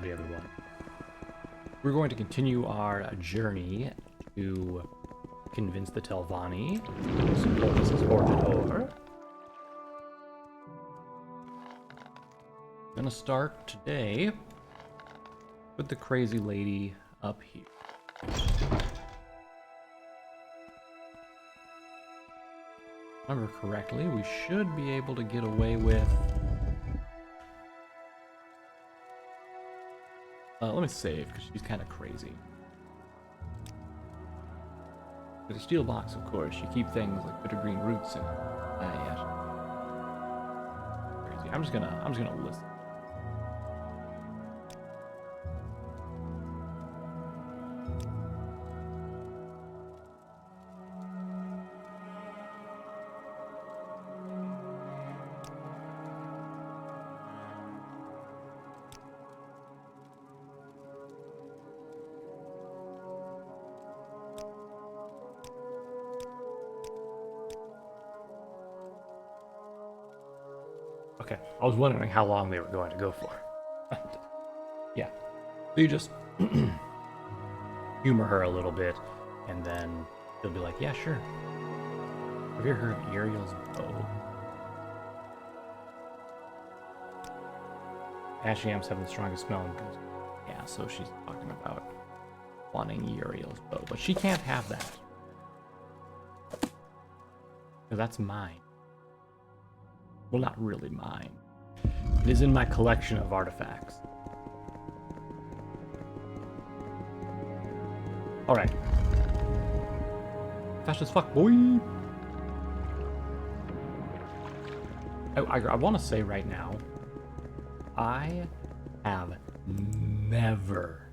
Howdy everyone. We're going to continue our journey to convince the Telvanni to support us as Vtuber. I'm gonna start today with the crazy lady up here. If I remember correctly, we should be able to get away with... let me save, because she's kind of crazy. With a steel box, of course, you keep things like bitter green roots in it. Yeah. Crazy. I'm just gonna listen. Okay, I was wondering how long they were going to go for. Yeah, so you just humor her a little bit, and then she'll be like, yeah, sure. Have you ever heard of Ariel's bow? Ashy amps have the strongest smell. Yeah, so she's talking about wanting Uriel's bow, but she can't have that. Because that's mine. Well, not really mine. It is in my collection of artifacts. Alright. Fast as fuck, boy! I want to say right now, I have never,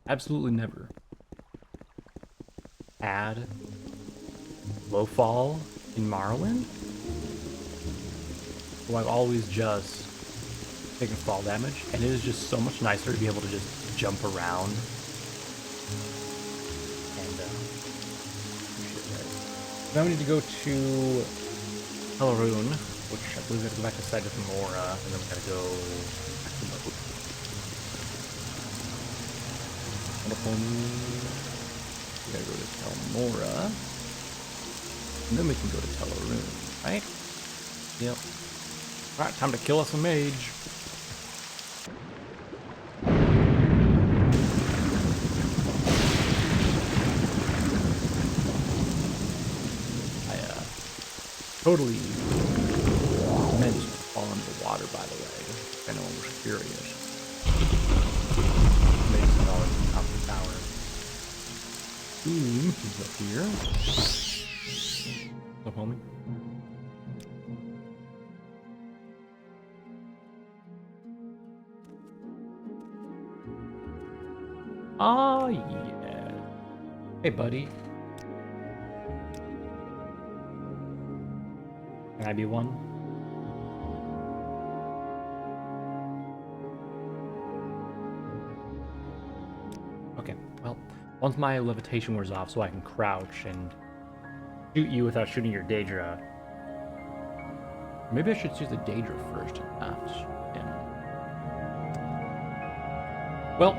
absolutely never had low fall in Morrowind. So I've always just taken fall damage, and it is just so much nicer to be able to just jump around. And now we need to go to Helleroon, which I believe we have to go back to the side of Mora, and then we gotta go back to Moat. We gotta go to Telmora. And then we can go to Helleroon, right? Yep. Alright, time to kill us a mage. I totally meant to fall into the water, by the way, if anyone was curious. Mage's not always on top of the tower. Ooh, he's up here. What's up, homie? Oh, yeah. Hey, buddy. Can I be one? Okay, well, once my levitation wears off so I can crouch and shoot you without shooting your Daedra. Maybe I should shoot the Daedra first and not him. Well,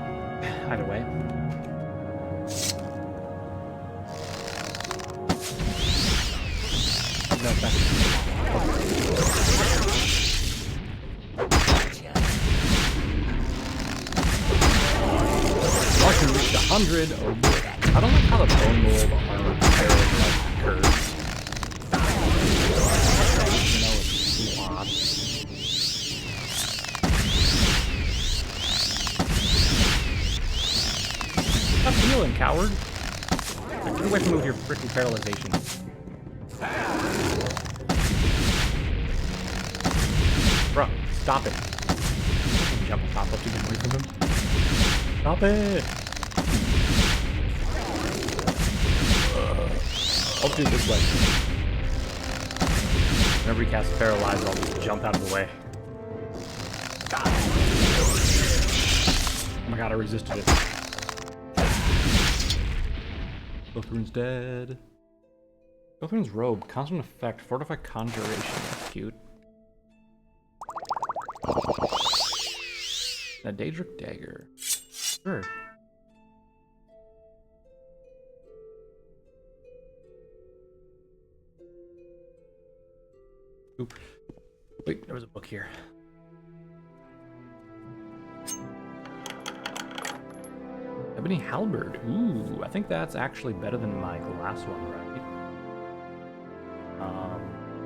either way. No, that's... I can reach 100. Oh, I don't like how the bone mold armor compares like curves. You know, it's too odd. Stop healing, coward. Get away from me with your freaking paralyzation. Bro, stop it. Jump on top of you, get away from him. Stop it! I'll do it this way. Whenever he casts Paralyze, I'll just jump out of the way. Oh my god, I resisted it. Gilthrune's dead. Gilthrune's robe, constant effect, fortified conjuration. That's cute. A Daedric dagger. Sure. Oop. Wait, there was a book here. Ebony halberd. Ooh, I think that's actually better than my glass one, right?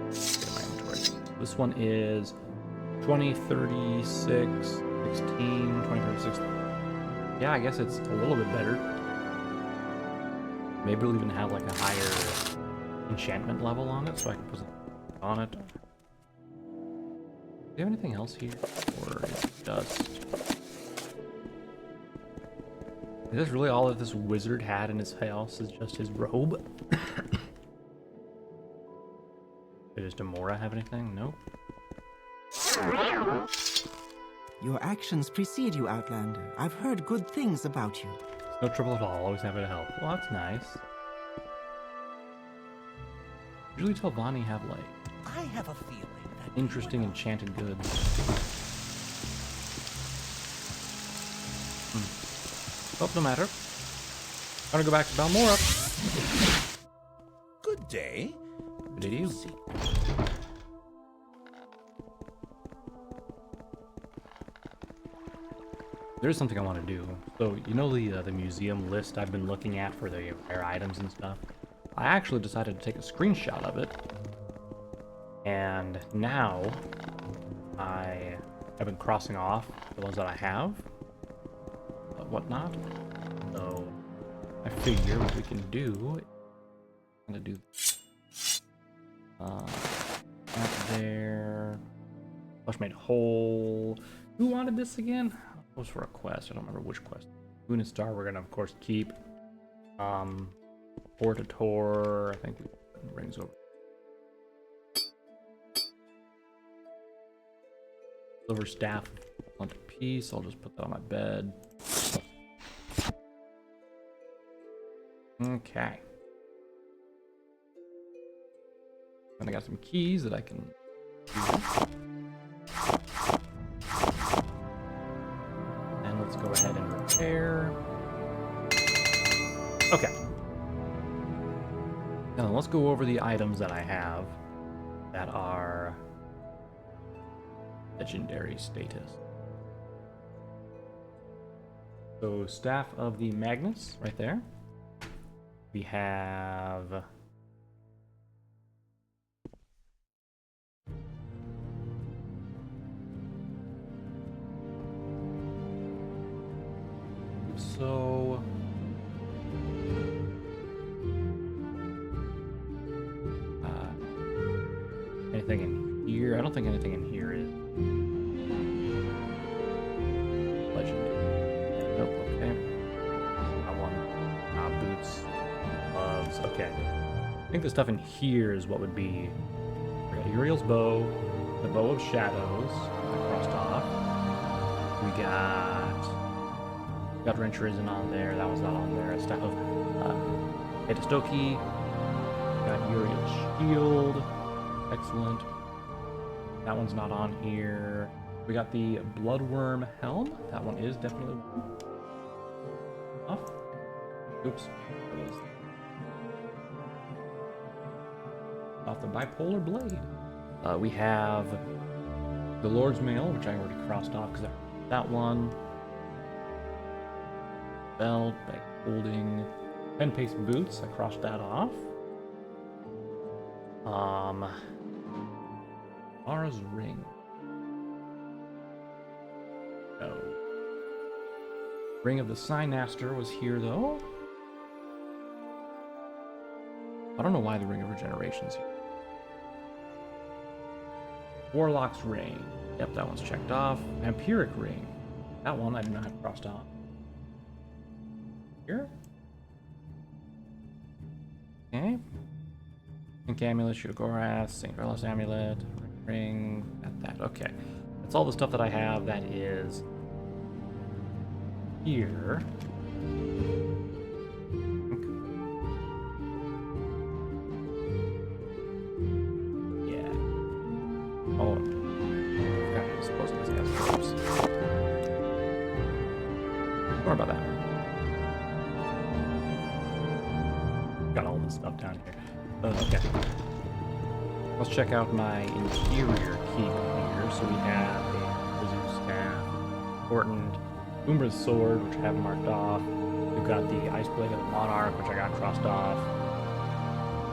Get in my inventory. This one is 20, 36, 16, 20, 36. Yeah, I guess it's a little bit better. Maybe it'll even have like a higher enchantment level on it, so I can put something on it. Do you have anything else here? Or is it just... Is this really all that this wizard had in his house is just his robe? Does Demora have anything? Nope. Your actions precede you, Outlander. I've heard good things about you. It's no trouble at all. Always happy to help. Well, that's nice. Usually Telvanni have, like... I have a feeling that interesting enchanted goods. Oh, no matter. I'm gonna go back to Balmora. Good day. Good day to you. There's something I want to do. So, you know the museum list I've been looking at for the rare items and stuff? I actually decided to take a screenshot of it. And now, I have been crossing off the ones that I have. Whatnot. So, I figure what we can do... I'm gonna do... that there... Flesh made whole... Who wanted this again? It was for a quest. I don't remember which quest. Moon and Star we're gonna of course keep. Portator, I think we put rings over. Silver staff, one piece. I'll just put that on my bed. Okay. And I got some keys that I can use. And let's go ahead and repair. Okay. Now let's go over the items that I have that are legendary status. So, Staff of the Magnus, right there. We have... So... anything in here? I don't think anything in here is legendary. Nope, okay. That one. Boots. Gloves. Okay. I think the stuff in here is what would be... We got Uriel's bow, the Bow of Shadows, crossed off. We got Wrencher isn't on there, that was not on there. A Staff of Etastoki. Got Uriel's shield. Excellent. That one's not on here. We got the Bloodworm helm. That one is definitely off. Oops. Off the bipolar blade. We have the Lord's Mail, which I already crossed off because that one. Belt, bag holding, 10-pace boots. I crossed that off. Mara's ring. No. Ring of the Synaster was here though. I don't know why the Ring of Regeneration's here. Warlock's ring. Yep, that one's checked off. Vampiric ring. That one I do not have crossed off. Here. Okay. Pink amulet, Shugoras, St. Velos amulet, ring, that. Okay. That's all the stuff that I have that is here. Yeah. Oh. I forgot to dispose of this guy's corpse. More about that. Got all this stuff down here. Okay. Let's check out my interior keep here. So we have a Wizard's Staff, important, Umbra's Sword, which I have marked off. We've got the Ice Blade of the Monarch, which I got crossed off.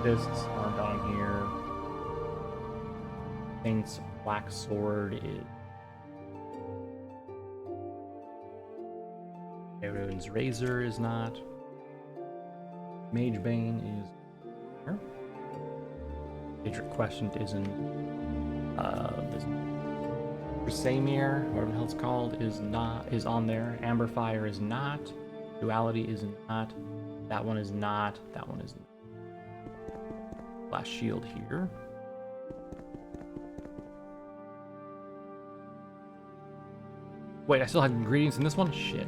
Fists aren't on here. Saint's Black Sword is... Everyone's Razor is not. Magebane is here. Patriot Questant isn't. This Samir, whatever the hell it's called, is on there. Amberfire is not. Duality is not. That one is not. That one is not. Glass Shield here. Wait, I still have ingredients in this one? Shit.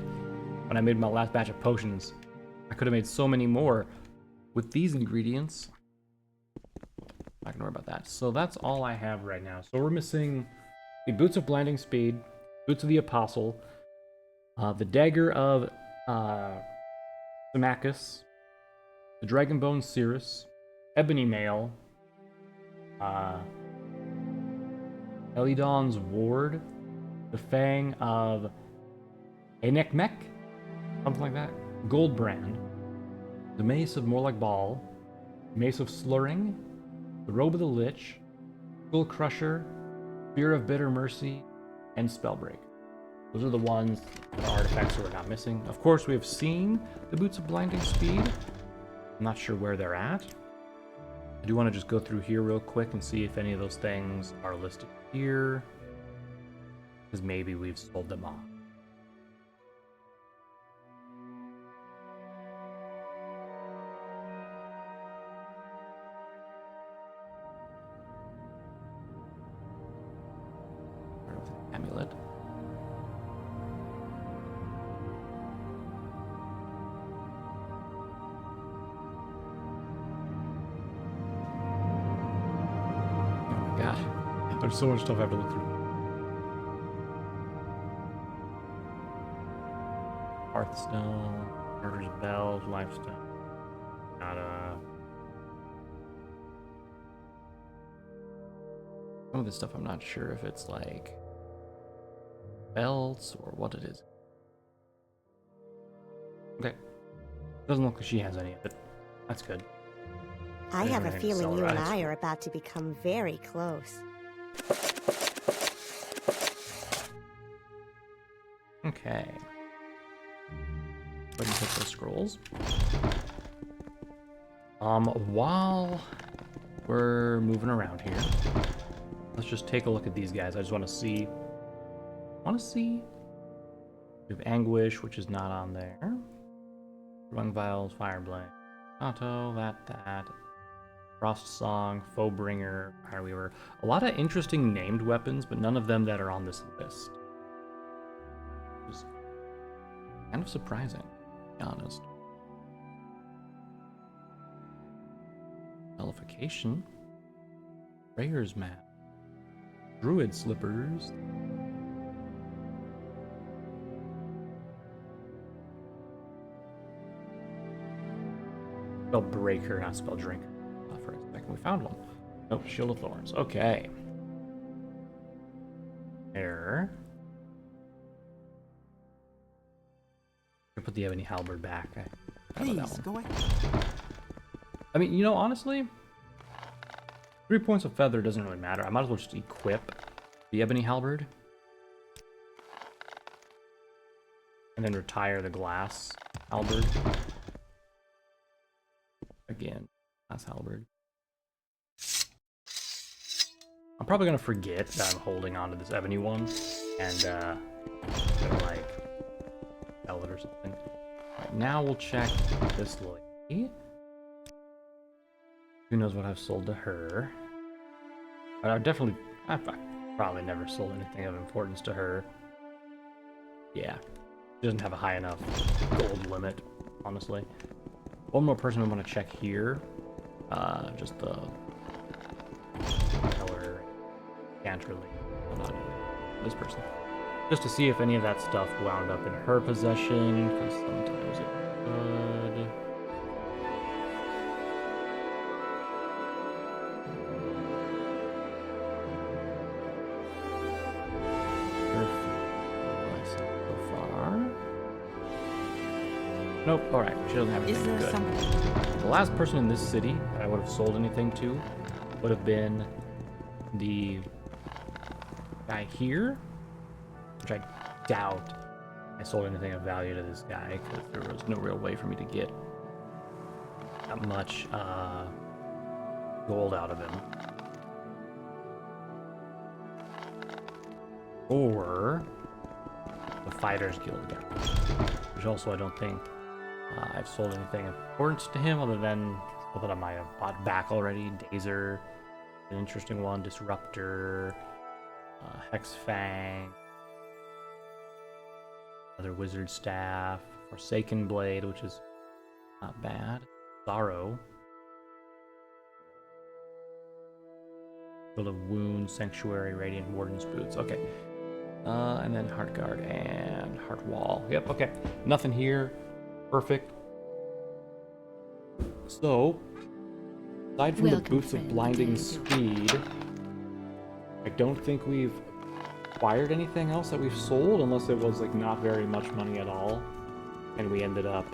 When I made my last batch of potions, I could have made so many more with these ingredients. Not gonna worry about that. So that's all I have right now. So we're missing the Boots of Blinding Speed, Boots of the Apostle, the Dagger of Symmachus, the Dragonbone Cirrus, Ebony Mail, Elidon's Ward, the Fang of Enekmek, something like that, Goldbrand, the Mace of Morlock Ball, Mace of Slurring, the Robe of the Lich, Skull Crusher, Spear of Bitter Mercy, and Spellbreak. Those are the ones that are artifacts that we're not missing. Of course, we have seen the Boots of Blinding Speed. I'm not sure where they're at. I do want to just go through here real quick and see if any of those things are listed here, because maybe we've sold them off. Amulet. Oh my god. There's so much stuff I have to look through. Hearthstone, Murder's Bells, Lifestone. Got some of this stuff I'm not sure if it's like belts or what it is. Okay. Doesn't look like she has any of it. That's good. I have a Everything's feeling you and alright. I are about to become very close. Okay. Go ahead and hit those scrolls. While we're moving around here, let's just take a look at these guys. I just want to see. We have Anguish, which is not on there. Rung Vials, Fireblade, Auto, that. Frost Song, Foebringer, Fireweaver. A lot of interesting named weapons, but none of them that are on this list. Which is kind of surprising, to be honest. Nullification. Prayer's Mat. Druid Slippers. Spellbreaker, not Spelldrinker. For a second, we found one. Oh, Shield of Thorns. Okay. There. I'll put the Ebony Halberd back. I forgot about Please, that one. go ahead. I mean, you know, honestly, 3 points of feather doesn't really matter. I might as well just equip the Ebony Halberd. And then retire the Glass Halberd. Again, Glass Halberd. I'm probably going to forget that I'm holding on to this Ebony one. And, gonna, like, sell it or something. Right, now we'll check this lady. Who knows what I've sold to her. But I've probably never sold anything of importance to her. Yeah. She doesn't have a high enough gold limit, honestly. One more person I want to check here. Just the color Canterly. Hold on. This person. Just to see if any of that stuff wound up in her possession, because sometimes it could. So far. Nope, alright, she doesn't have Is anything there good. something? The last person in this city that I would have sold anything to would have been the guy here, which I doubt I sold anything of value to this guy because there was no real way for me to get that much gold out of him. Or the Fighters Guild guy, which also I don't think I've sold anything important to him other than stuff that I might have bought back already. Dazer, an interesting one. Disruptor, Hex Fang, another Wizard Staff, Forsaken Blade, which is not bad. Sorrow, Field of Wounds, Sanctuary, Radiant Warden's Boots. Okay. And then Heart Guard and Heart Wall. Yep, okay. Nothing here. Perfect. So, aside from the Boots of Blinding Speed, I don't think we've acquired anything else that we've sold, unless it was like not very much money at all. And we ended up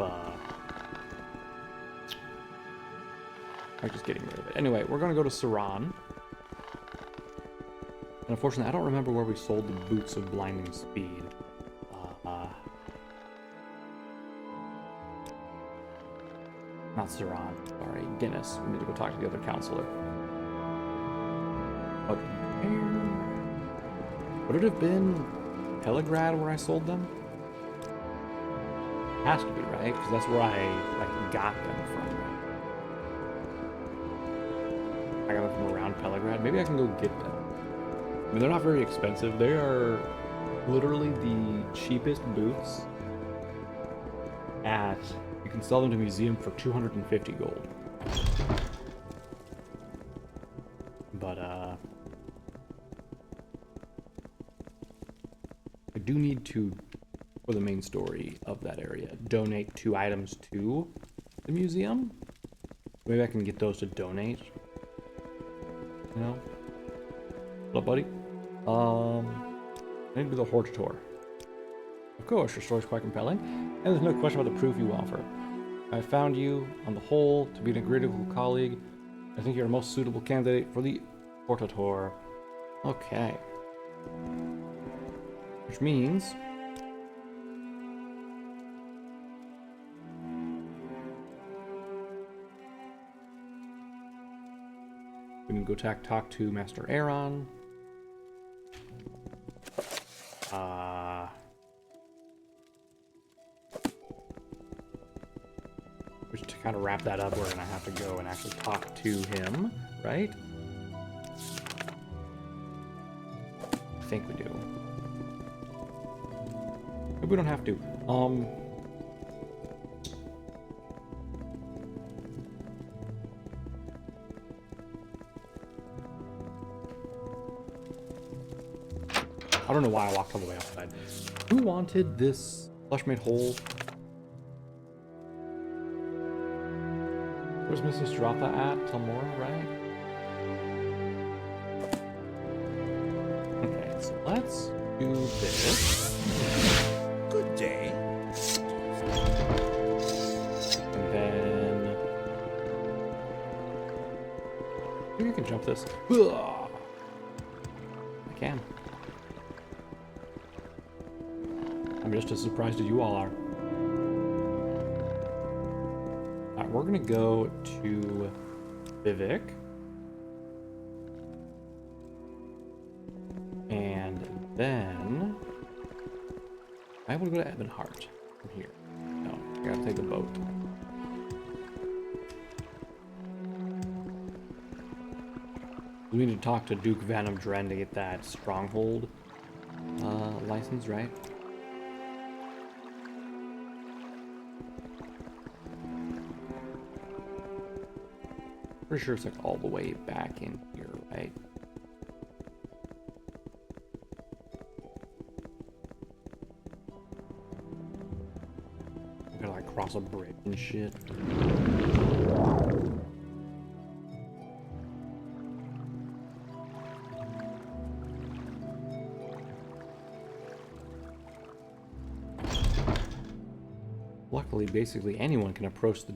just getting rid of it. Anyway, we're gonna go to Saran. And unfortunately, I don't remember where we sold the Boots of Blinding Speed. Not Saran, sorry, Guinness. We need to go talk to the other counselor. But would it have been Pelagrad where I sold them? Has to be, right? Because that's where I got them from. I got them from around Pelagrad. Maybe I can go get them. I mean, they're not very expensive. They are literally the cheapest boots at... You can sell them to museum for 250 gold. But, I do need to, for the main story of that area, donate 2 items to the museum. Maybe I can get those to donate. You know? What up, buddy? I need to be the Hortator. Of course, your story's quite compelling, and there's no question about the proof you offer. I found you, on the whole, to be an agreeable colleague. I think you're a most suitable candidate for the Hortator. Okay. Which means... we can go talk to Master Aaron. Which, to kind of wrap that up, we're gonna have to go and actually talk to him, right? I think we do. Maybe we don't have to. I don't know why I walked all the way outside. Who wanted this flesh made whole? Where's Mrs. Stratha at? Tomorrow, right? Okay, so let's do this. Good day. And then... maybe I can jump this. I can. I'm just as surprised as you all are. Alright, we're gonna go to Vivek. And then... I want to go to Ebonheart from here. No, I gotta take the boat. We need to talk to Duke Venom Dren to get that stronghold license, right? Pretty sure it's like all the way back in here, right? cross a bridge and shit. Luckily, basically anyone can approach the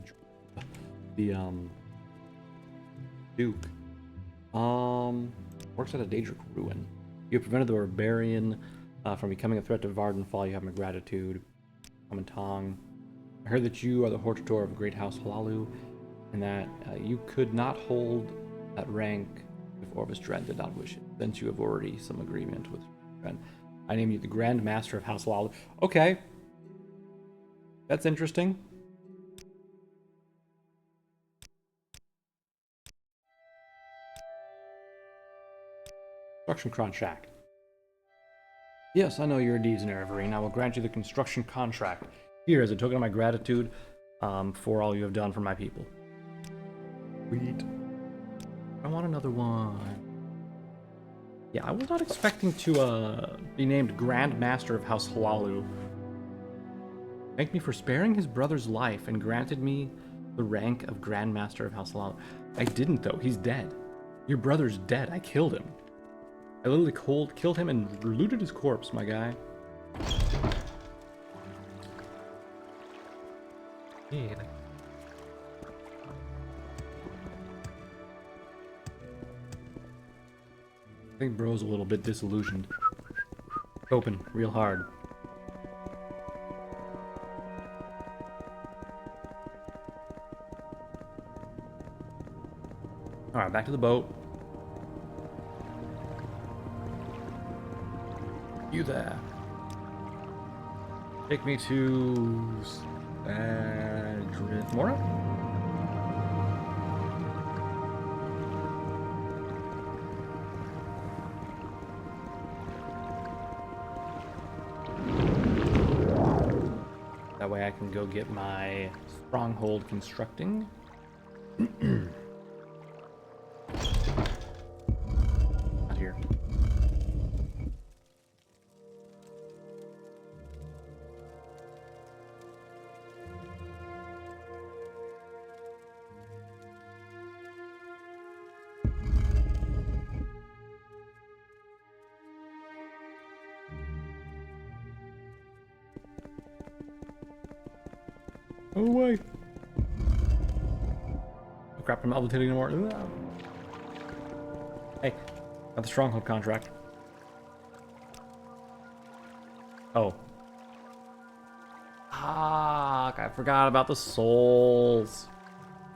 Duke. Works at a Daedric ruin. You have prevented the barbarian from becoming a threat to Vardenfall. You have my gratitude. Commentong. I heard that you are the Hortator of Great House Halalu, and that you could not hold that rank if Orvis Dren did not wish it, since you have already some agreement with Dren. I name you the Grand Master of House Halalu. Okay. That's interesting. Construction contract. Yes, I know your deeds in Erevarine. I will grant you the construction contract. Here, as a token of my gratitude for all you have done for my people. Sweet. I want another one. Yeah, I was not expecting to be named Grand Master of House Halalu. Thanked me for sparing his brother's life and granted me the rank of Grand Master of House Halalu. I didn't, though. He's dead. Your brother's dead. I killed him. I literally killed him and looted his corpse, my guy. Yeah. I think bro's a little bit disillusioned. Open real hard. Alright, back to the boat. You there. Take me to Mora? That way I can go get my stronghold constructing. Not here. Oh wait. Oh, crap, I'm not levitating anymore. Hey, got the stronghold contract. Oh. Ah, I forgot about the souls.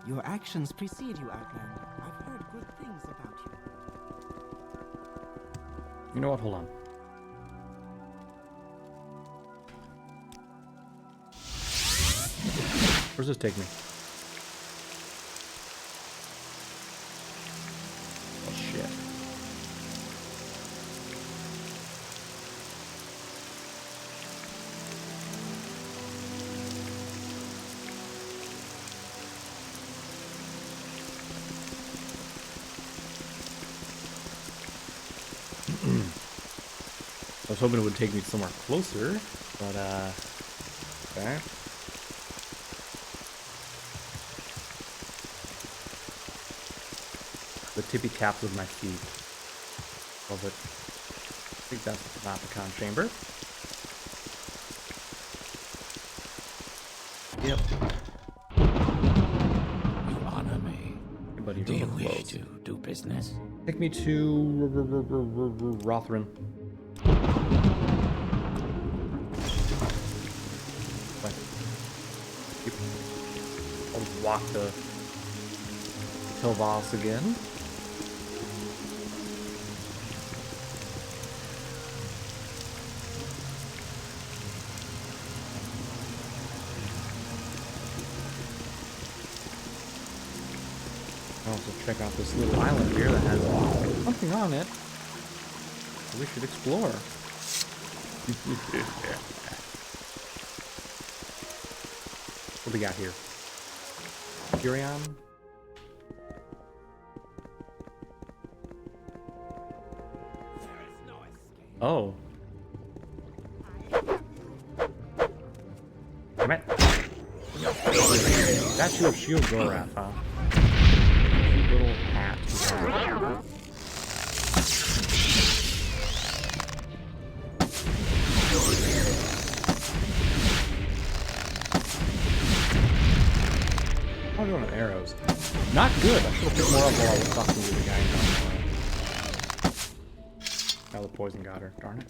Your actions precede you, Outlander. I've heard good things about you. You know what? Hold on. Where's this take me? Oh shit. I was hoping it would take me somewhere closer, but okay. The tippy taps of my feet. Love it. I think that's not the con chamber. Yep. You honor me. Hey, buddy, Do you real wish close. to do business? Take me to Rothrin. I'll walk to Tilvas again. I'll also check out this little island here that has something on it that we should explore. What do we got here? Furion? Oh. Damn it. Statue of Shield Gorath, huh? Cute little hat. I'm doing arrows. Not good. I should have picked more up while I was talking to the guy down there. Now the poison got her. Darn it.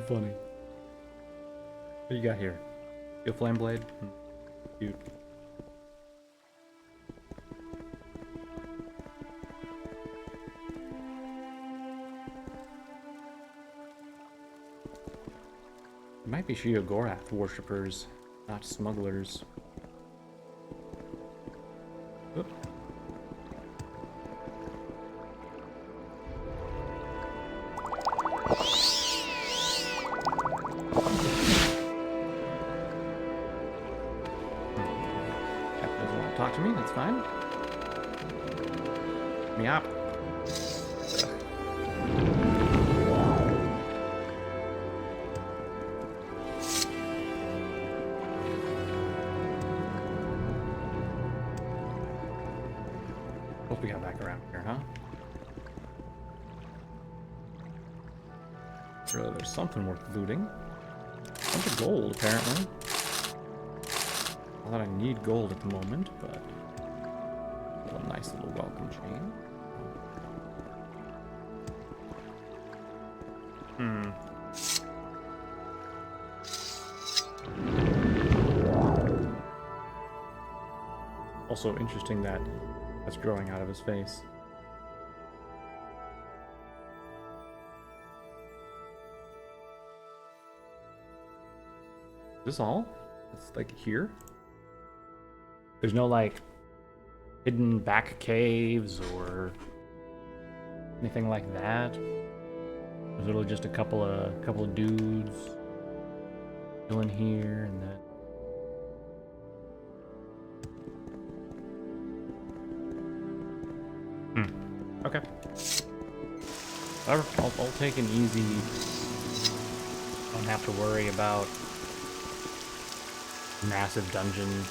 Funny. What do you got here? Steel flame blade? Cute. It might be Shield Gorath worshippers, not smugglers. Oop. Talk to me, that's fine. Me up. Hope we got back around here, huh? Really, there's something worth looting. A bunch of gold, apparently. Not that I need gold at the moment, but a nice little welcome chain. Also interesting that that's growing out of his face. Is this all? It's like here? There's no like hidden back caves or anything like that. There's literally just a couple of dudes chilling here and then. Okay. Whatever. I'll take an easy. Don't have to worry about massive dungeon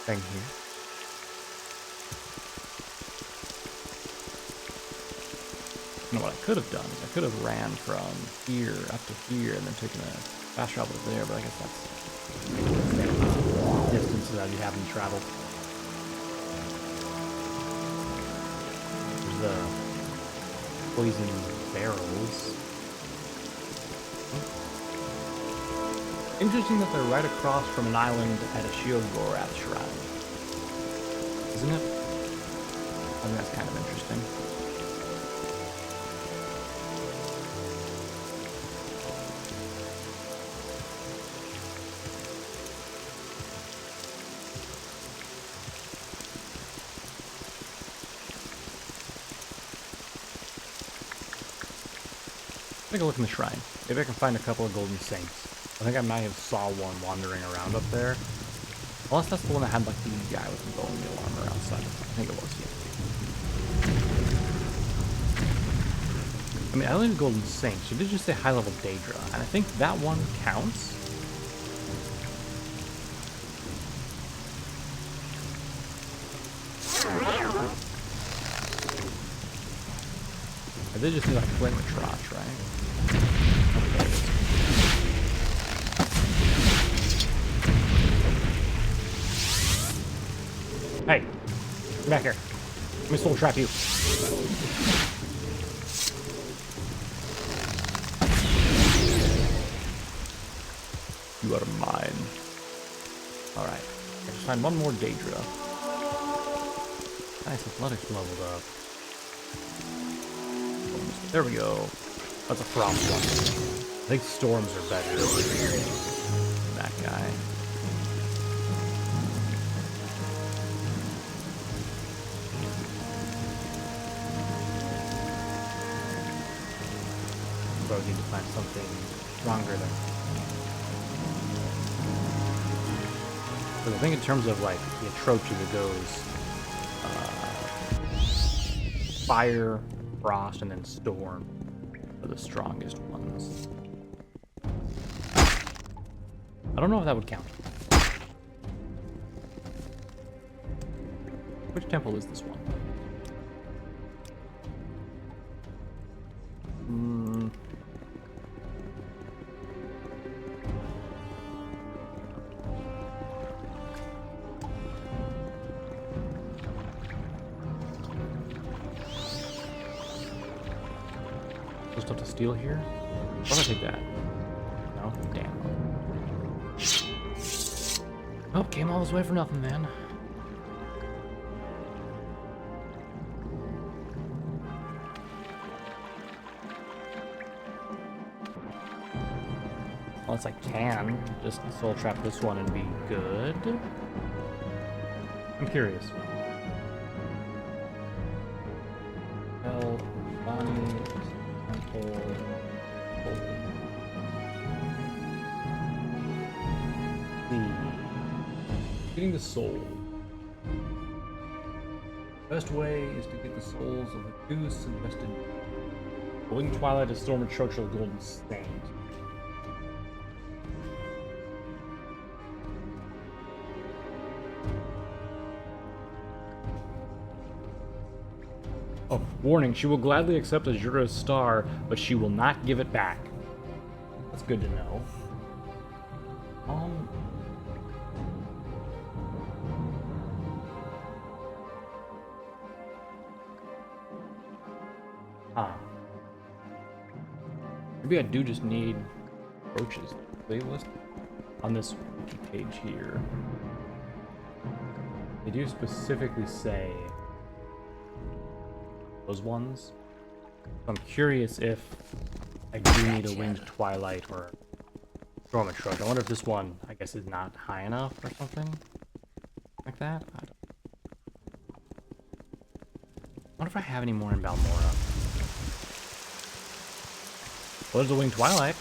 thing here. You know what I could have done is I could have ran from here up to here and then taken a fast travel to there, but I guess that's the distance that I'd be having to travel. There's the poison barrels. Interesting that they're right across from an island at a Shield Gorath shrine. Isn't it? I think that's kind of interesting. Take a look in the shrine. Maybe I can find a couple of golden saints. I think I might have saw one wandering around up there. Unless that's the one that had like the guy with the bone meal armor outside. I think it was, yeah. I mean, I don't need golden saints. She did just say high level Daedra, and I think that one counts. I did just need like flame or trotch, right? Hey, get back here. Let me soul trap you. You are mine. Alright. I just find one more Daedra. Nice, athletics leveled up. There we go. That's a frost one. I think storms are better than that guy. where I would need to find something stronger than. But I think in terms of like the approaches, it goes fire, frost, and then storm are the strongest ones. I don't know if that would count. Which temple is this one? There's stuff to steal here? Why don't I take that? No? Damn. Oh, came all this way for nothing then. Unless I can just soul trap this one and be good. I'm curious. Hell, Bonnie, Temple, Getting the soul. Best way is to get the souls of the goose invested. Winged Twilight is Storm and Churchill Golden Saint. Oh, warning, she will gladly accept Azura's star, but she will not give it back. That's good to know. Maybe I do just need approaches playlist on this wiki page here. They do specifically say those ones. So I'm curious if I do need a Winged Twilight or Storm and Trudge. I wonder if this one, I guess, is not high enough or something like that. I wonder if I have any more in Balmora. Well, there's a Winged Twilight.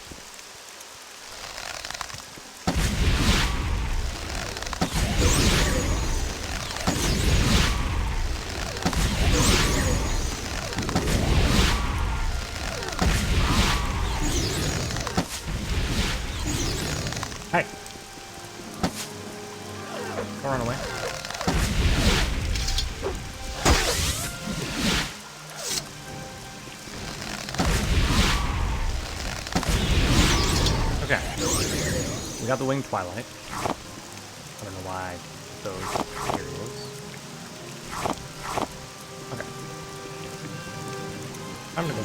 Hey! Don't run away. Okay. We got the Winged Twilight. I don't know why those materials. Okay. I'm gonna go.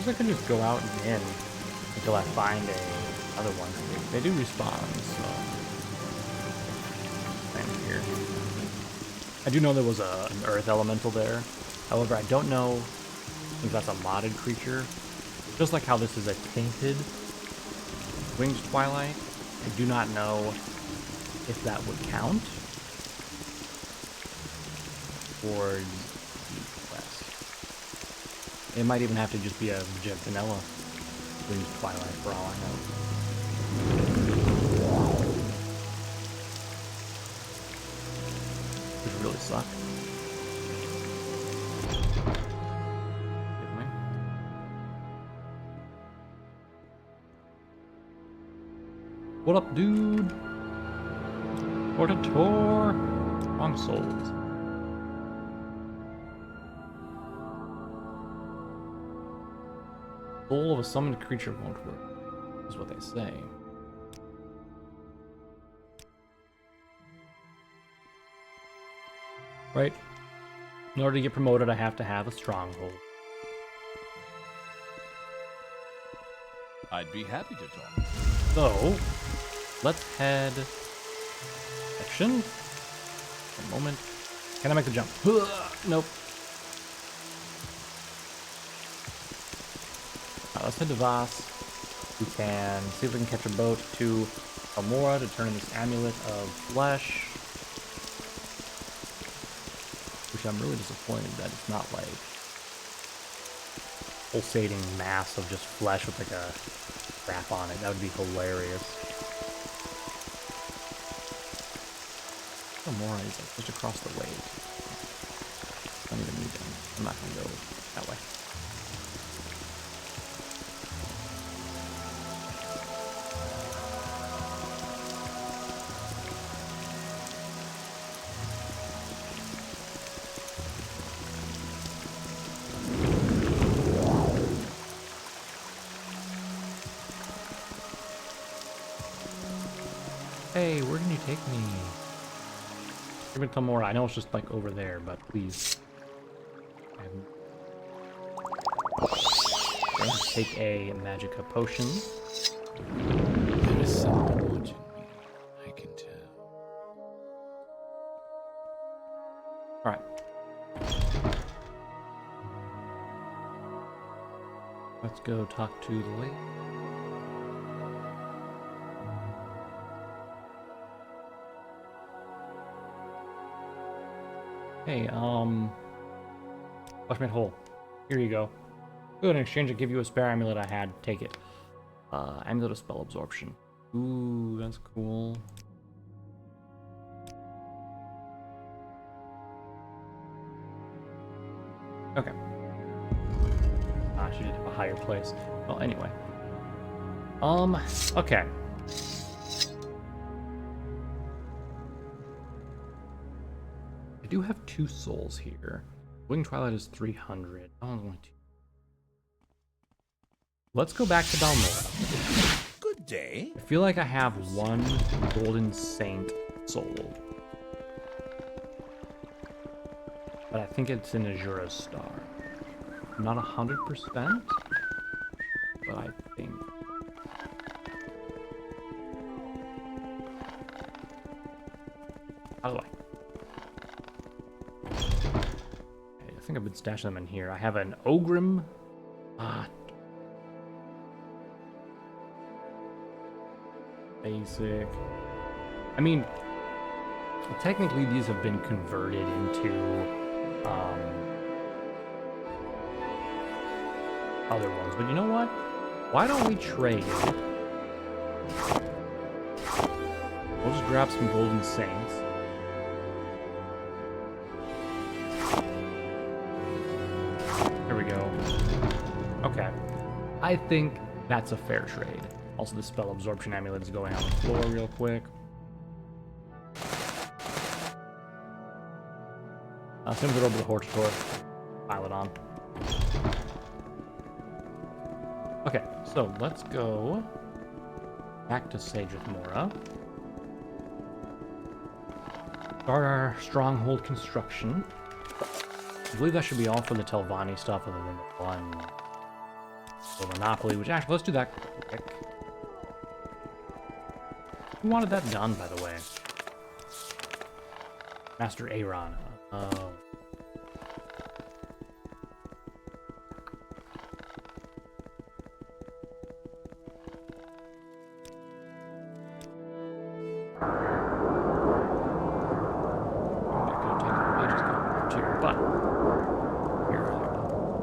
I can just go out and in until I find another one. They do respawn, so I'm here. I do know there was an earth elemental there. However, I don't know if that's a modded creature. Just like how this is a tainted Winged Twilight, I do not know if that would count towards the quest. It might even have to just be a legit vanilla Winged Twilight for all I know. Which would really suck. What up, dude? Portator? Wrong souls. Soul of a summoned creature won't work, is what they say. Right? In order to get promoted, I have to have a stronghold. I'd be happy to talk. So, let's head section. A moment. Can I make the jump? Nope. Let's head to Voss. We can see if we can catch a boat to Almora to turn in this amulet of flesh. We which I'm really disappointed that it's not like pulsating mass of just flesh with like a wrap on it. That would be hilarious. Oh, Mora is like just across the way. I don't even need them. I'm not gonna go that way. Hey, where can you take me? Give it to Mora. I know it's just like over there, but please. Take a Magica potion. There is someone watching me. I can tell. Alright. Let's go talk to the lady. Hey, flesh made whole. Here you go. Good, in exchange, I'll give you a spare amulet I had. Take it. Amulet of spell absorption. Ooh, that's cool. Okay. She did have a higher place. Well, anyway. Okay. I do have 2 souls here. Wing Twilight is 300. Oh, only 2. Let's go back to Balmora. Good day. I feel like I have 1 Golden Saint soul. But I think it's in Azura's Star. I'm not 100%, but I think. How do I? Okay, I think I've been stashing them in here. I have an Ogrim. Basic. I mean, technically these have been converted into other ones, but you know what? Why don't we trade? We'll just grab some Golden Saints. There we go. Okay. I think that's a fair trade. Also, the spell absorption amulet is going on the floor real quick. Send it over to Hortator. Pile it on. Okay, so let's go back to Sageth Mora. Start our stronghold construction. I believe that should be all for the Telvanni stuff other than the one Monopoly, which actually, let's do that quick. Who wanted that done, by the way? Master Aaron. Oh.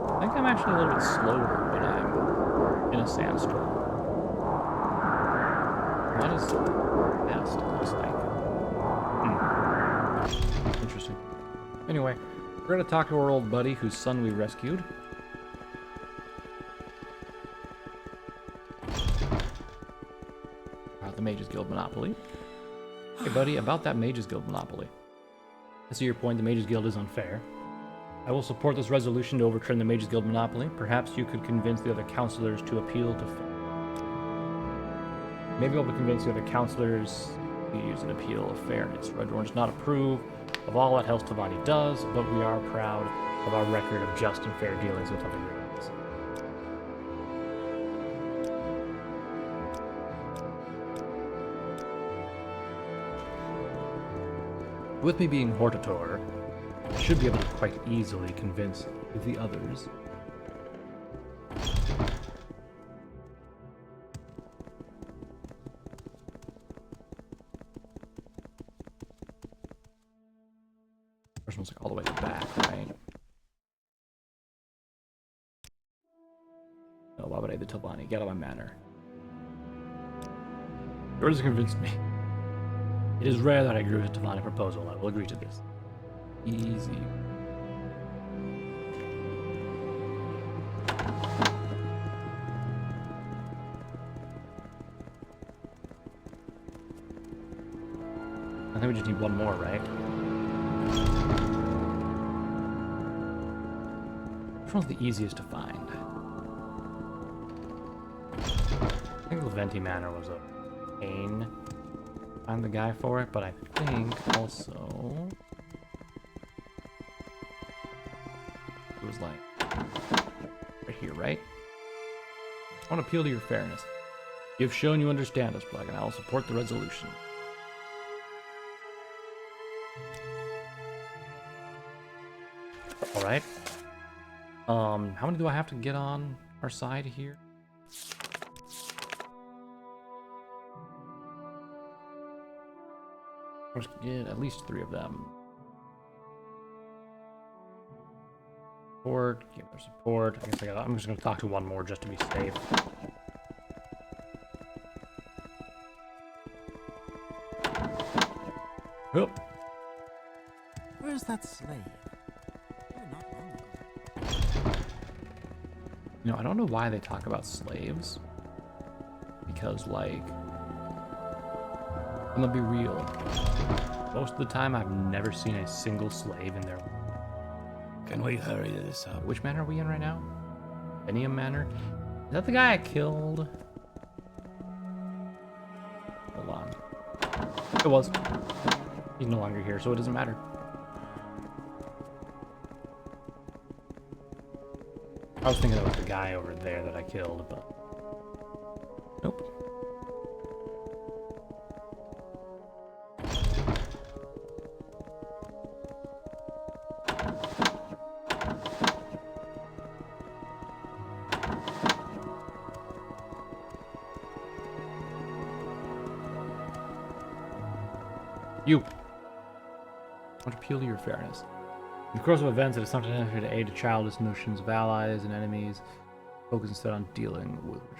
I think I'm actually a little bit slower when I'm in a sandstorm. What is fast? It looks like. Interesting. Anyway, we're gonna talk to our old buddy whose son we rescued. About the Mages Guild Monopoly. Hey buddy, about that Mages Guild Monopoly. I see your point, the Mages Guild is unfair. I will support this resolution to overturn the Mages Guild monopoly. Perhaps you could convince the other counselors to appeal to... Maybe I'll convince the other counselors to use an appeal of fairness. Red Orange does not approve of all that Hel's Telvanni does, but we are proud of our record of just and fair dealings with other races. With me being Hortator, I should be able to quite easily convince the others. First one's like all the way back. why would I the Telvanni? Get out of my manor. Yours has convinced me. It is rare that I agree with the Telvanni proposal. I will agree to this. Easy. I think we just need one more, right? Which one's the easiest to find? I think Venti Manor was a pain. Find the guy for it, but I think also it was like right here, right? I want to appeal to your fairness. You have shown you understand us, Plagen. I will support the resolution. All right. How many do I have to get on our side here? Let's get at least 3 of them. Support, give their support. I guess I'm just gonna talk to one more just to be safe. Oh. Where's that slave? Oh, not long ago. You know, I don't know why they talk about slaves. Because, like, I'm gonna be real. Most of the time, I've never seen a single slave in their life. Can we hurry this up? Which manor are we in right now? Beniam Manor? Is that the guy I killed? Hold on. It was. He's no longer here, so it doesn't matter. I was thinking that was the guy over there that I killed, but nope. You. I want to appeal to your fairness. In the course of events, it is sometimes necessary to aid childish notions of allies and enemies. Focus instead on dealing with which.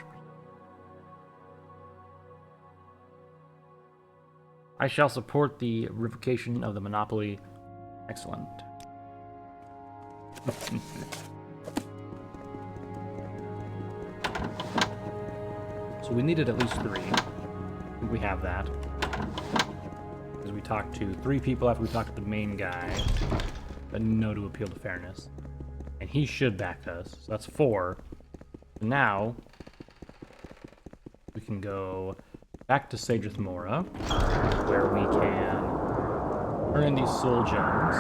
I shall support the revocation of the monopoly. Excellent. So we needed at least 3. I think we have that. Because we talked to 3 people after we talked to the main guy. But no to appeal to fairness. And he should back us. So that's 4. Now, we can go back to Sageth Mora, where we can earn these soul gems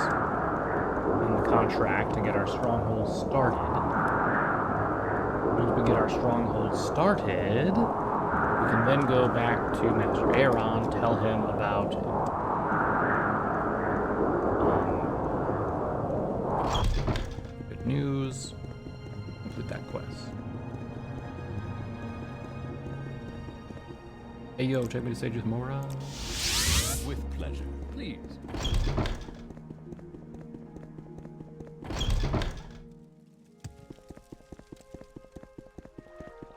in the contract and get our stronghold started. Once we get our stronghold started, we can then go back to Master Aaron, tell him about good news, complete that quest. Hey yo, take me to Sageth Mora. With pleasure. Please.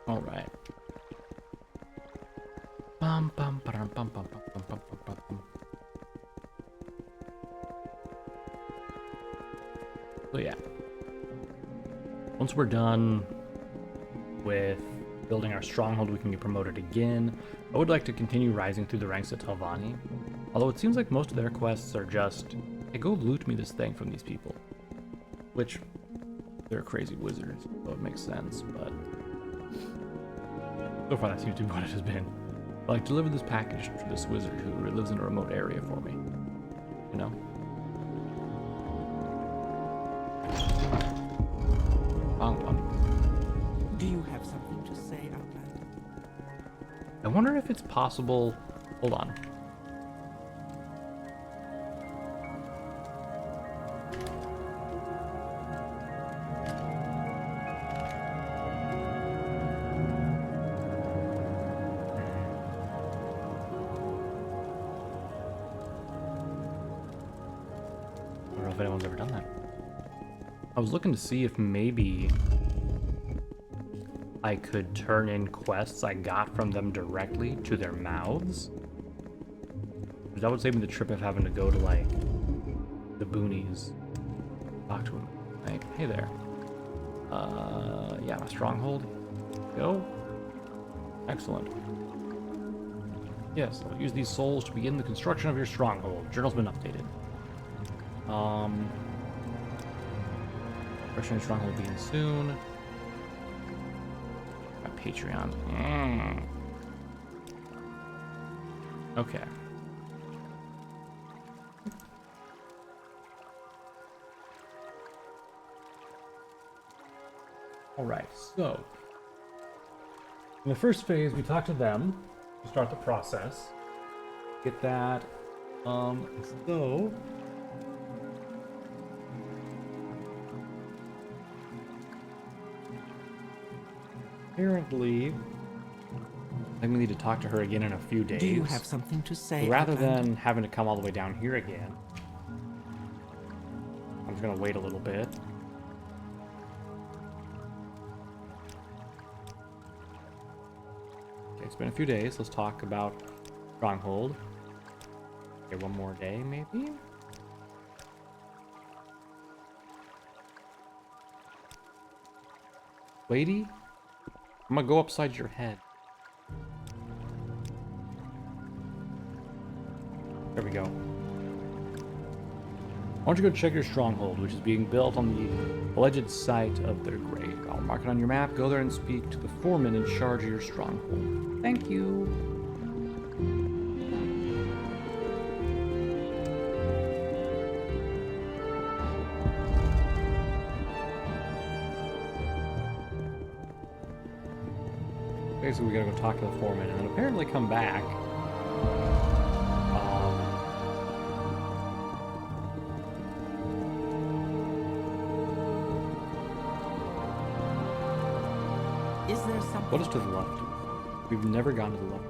All right. Bum bum bum bum bum bum bum bum bum. So yeah. Once we're done with building our stronghold, we can get promoted again. I would like to continue rising through the ranks of Telvanni, although it seems like most of their quests are just, hey, go loot me this thing from these people. Which, they're crazy wizards, so it makes sense, but so far that seems to be what it has been. But, like, deliver this package to this wizard who lives in a remote area for me, you know? Wrong one. Do you have something to say, Outlander? I wonder if it's possible. Hold on. I don't know if anyone's ever done that. I was looking to see if maybe I could turn in quests I got from them directly to their mouths. Because that would save me the trip of having to go to, like, the boonies. Talk to them. Like, hey there. Yeah, my stronghold. Go. Excellent. Yes, I'll use these souls to begin the construction of your stronghold. Journal's been updated. Construction stronghold will begin soon. My Patreon. Okay. Alright, so in the first phase we talk to them to start the process. Get that. So apparently I'm gonna need to talk to her again in a few days. Do you have something to say? Rather Outlander? than having to come all the way down here again, I'm just gonna wait a little bit. Okay, it's been a few days. Let's talk about Stronghold. Okay, one more day, maybe? Lady? I'm gonna go upside your head. There we go. Why don't you go check your stronghold, which is being built on the alleged site of their grave. I'll mark it on your map. Go there and speak to the foreman in charge of your stronghold. Thank you. Basically, we gotta go talk to the foreman and then apparently come back. Is there something? What is to the left? We've never gone to the left.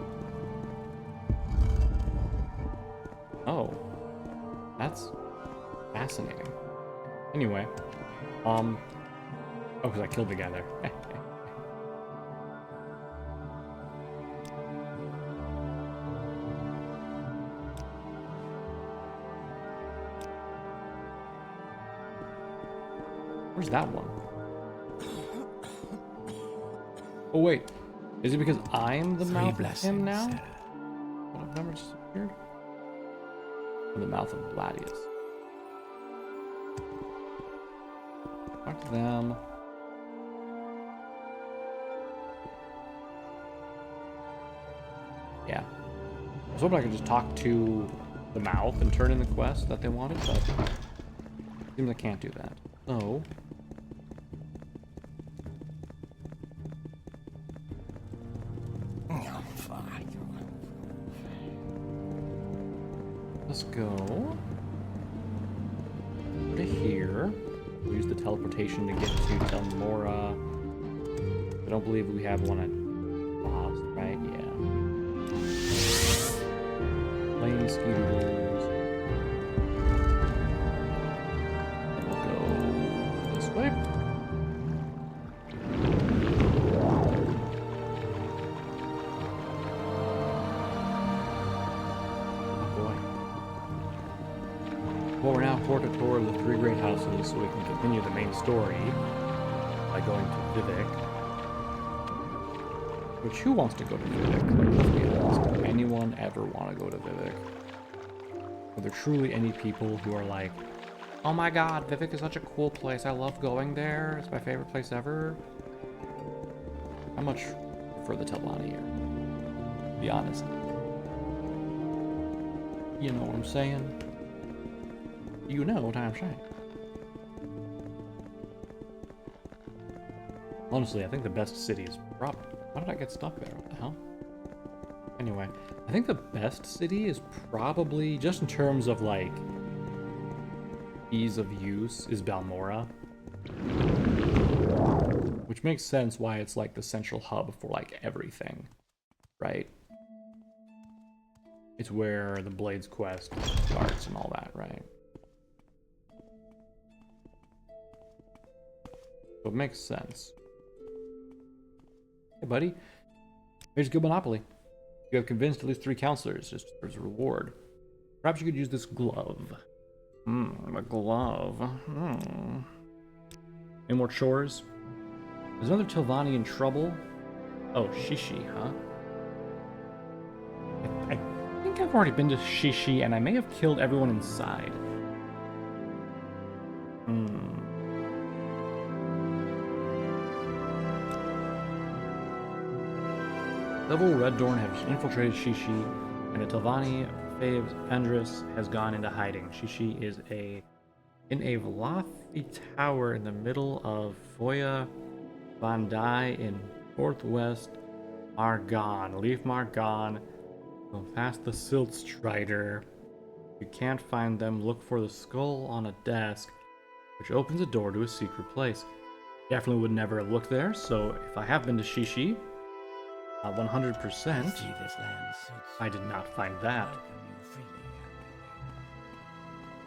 Oh. That's fascinating. Anyway. Oh, because I killed the guy there. Where's that one? Oh wait, is it because I'm the mouth of him now? What I've never disappeared? Or the mouth of Gladius. Talk to them. Yeah. I was hoping I could just talk to the mouth and turn in the quest that they wanted, but it seems I can't do that. So let's go to here. We'll use the teleportation to get to Telmora. I don't believe we have one at Boss, right? Yeah. Plain skeeters. And we'll go this way. Well, we're now port a tour of the three great houses so we can continue the main story by going to Vivek. Which, who wants to go to Vivek? Like, let's be honest. Does anyone ever want to go to Vivek? Are there truly any people who are like, oh my god, Vivek is such a cool place, I love going there, it's my favorite place ever? I much prefer the Telvani here. To be honest. You know what I'm saying? You know what I'm saying. Honestly, I think the best city is probably... How did I get stuck there? What the hell? Anyway, I think the best city is probably, just in terms of, like, ease of use, is Balmora. Which makes sense why it's, like, the central hub for, like, everything. Right? It's where the Blades quest starts and all that, right? So it makes sense. Hey, buddy. Here's good Monopoly. You have convinced at least 3 counselors. Just as a reward. Perhaps you could use this glove. A glove. Any more chores? Is another Tilvani in trouble? Oh, Shishi, huh? I think I've already been to Shishi, and I may have killed everyone inside. Several Red Dorn have infiltrated Shishi, and the Tilvani Faves Andrus has gone into hiding. Shishi is in a Velothi tower in the middle of Foya Vandai in northwest Margon. Leave Margon. Go past the Silt Strider. If you can't find them, look for the skull on a desk, which opens a door to a secret place. Definitely would never have looked there, so if I have been to Shishi, 100%, I did not find that.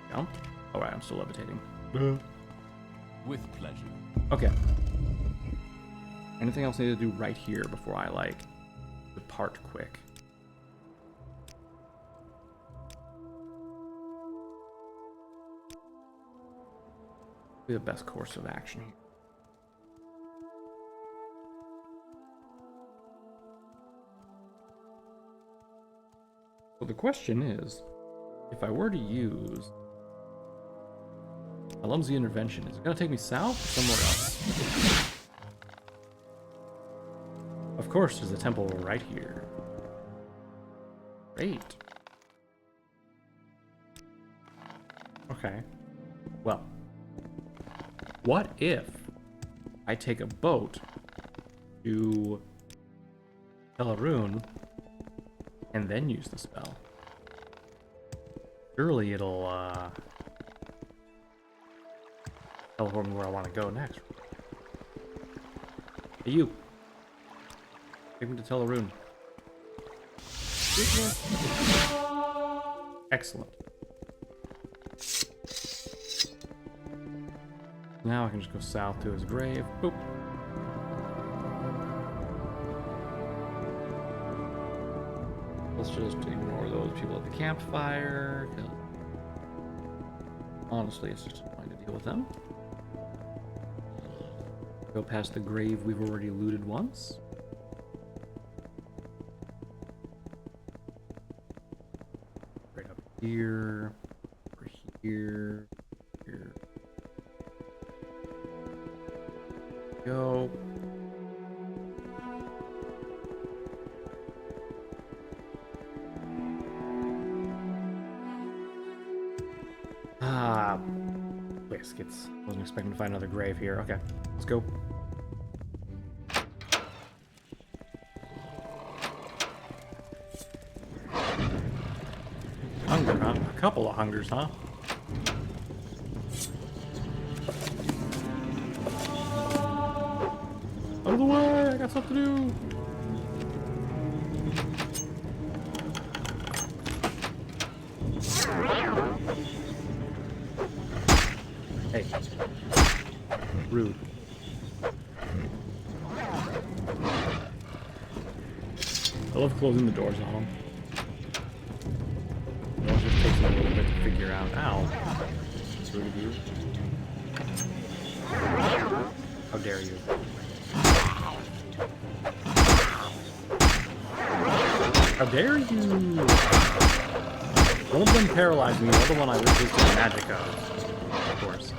Jump? Alright, I'm still levitating. With pleasure. Okay. Anything else I need to do right here before I, like, depart quick? Be the best course of action here. So the question is, if I were to use Alumzi intervention, is it going to take me south or somewhere else? Of course, there's a temple right here. Great. Okay. Well, what if I take a boat to Telarune and then use the spell? Surely it'll teleport me where I want to go next. Hey, you. Take me to Telarune. Excellent. Now I can just go south to his grave. Boop. Let's just ignore those people at the campfire. Honestly, it's just annoying to deal with them. Go past the grave we've already looted once. Right up here. Over here. Here. Go. Biscuits. Wasn't expecting to find another grave here. Okay, let's go. Hunger, huh? A couple of hungers, huh? Out of the way! I got stuff to do! Hey. Rude. I love closing the doors on them. It just takes a little bit to figure out. Ow. That's rude of you. How dare you? How dare you? One of them paralyzed me, the other one I resisted the magic of course.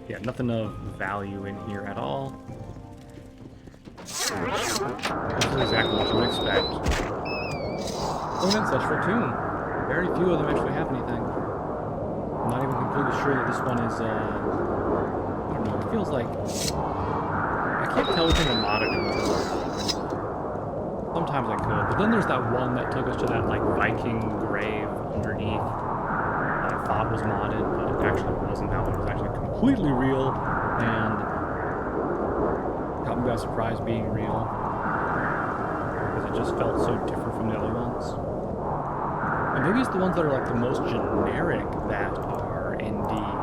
Yeah, nothing of value in here at all. This is exactly what you would expect. Oh, and such for a tomb. Very few of them actually have anything. I'm not even completely sure that this one is, I don't know, it feels like... I can't tell if it's a modded. Sometimes I could, but then there's that one that took us to that, like, Viking grave underneath that I thought was modded, but it actually wasn't. That one was actually completely real, and caught me by surprise being real, because it just felt so different from the other ones. And maybe it's the ones that are, like, the most generic that are indeed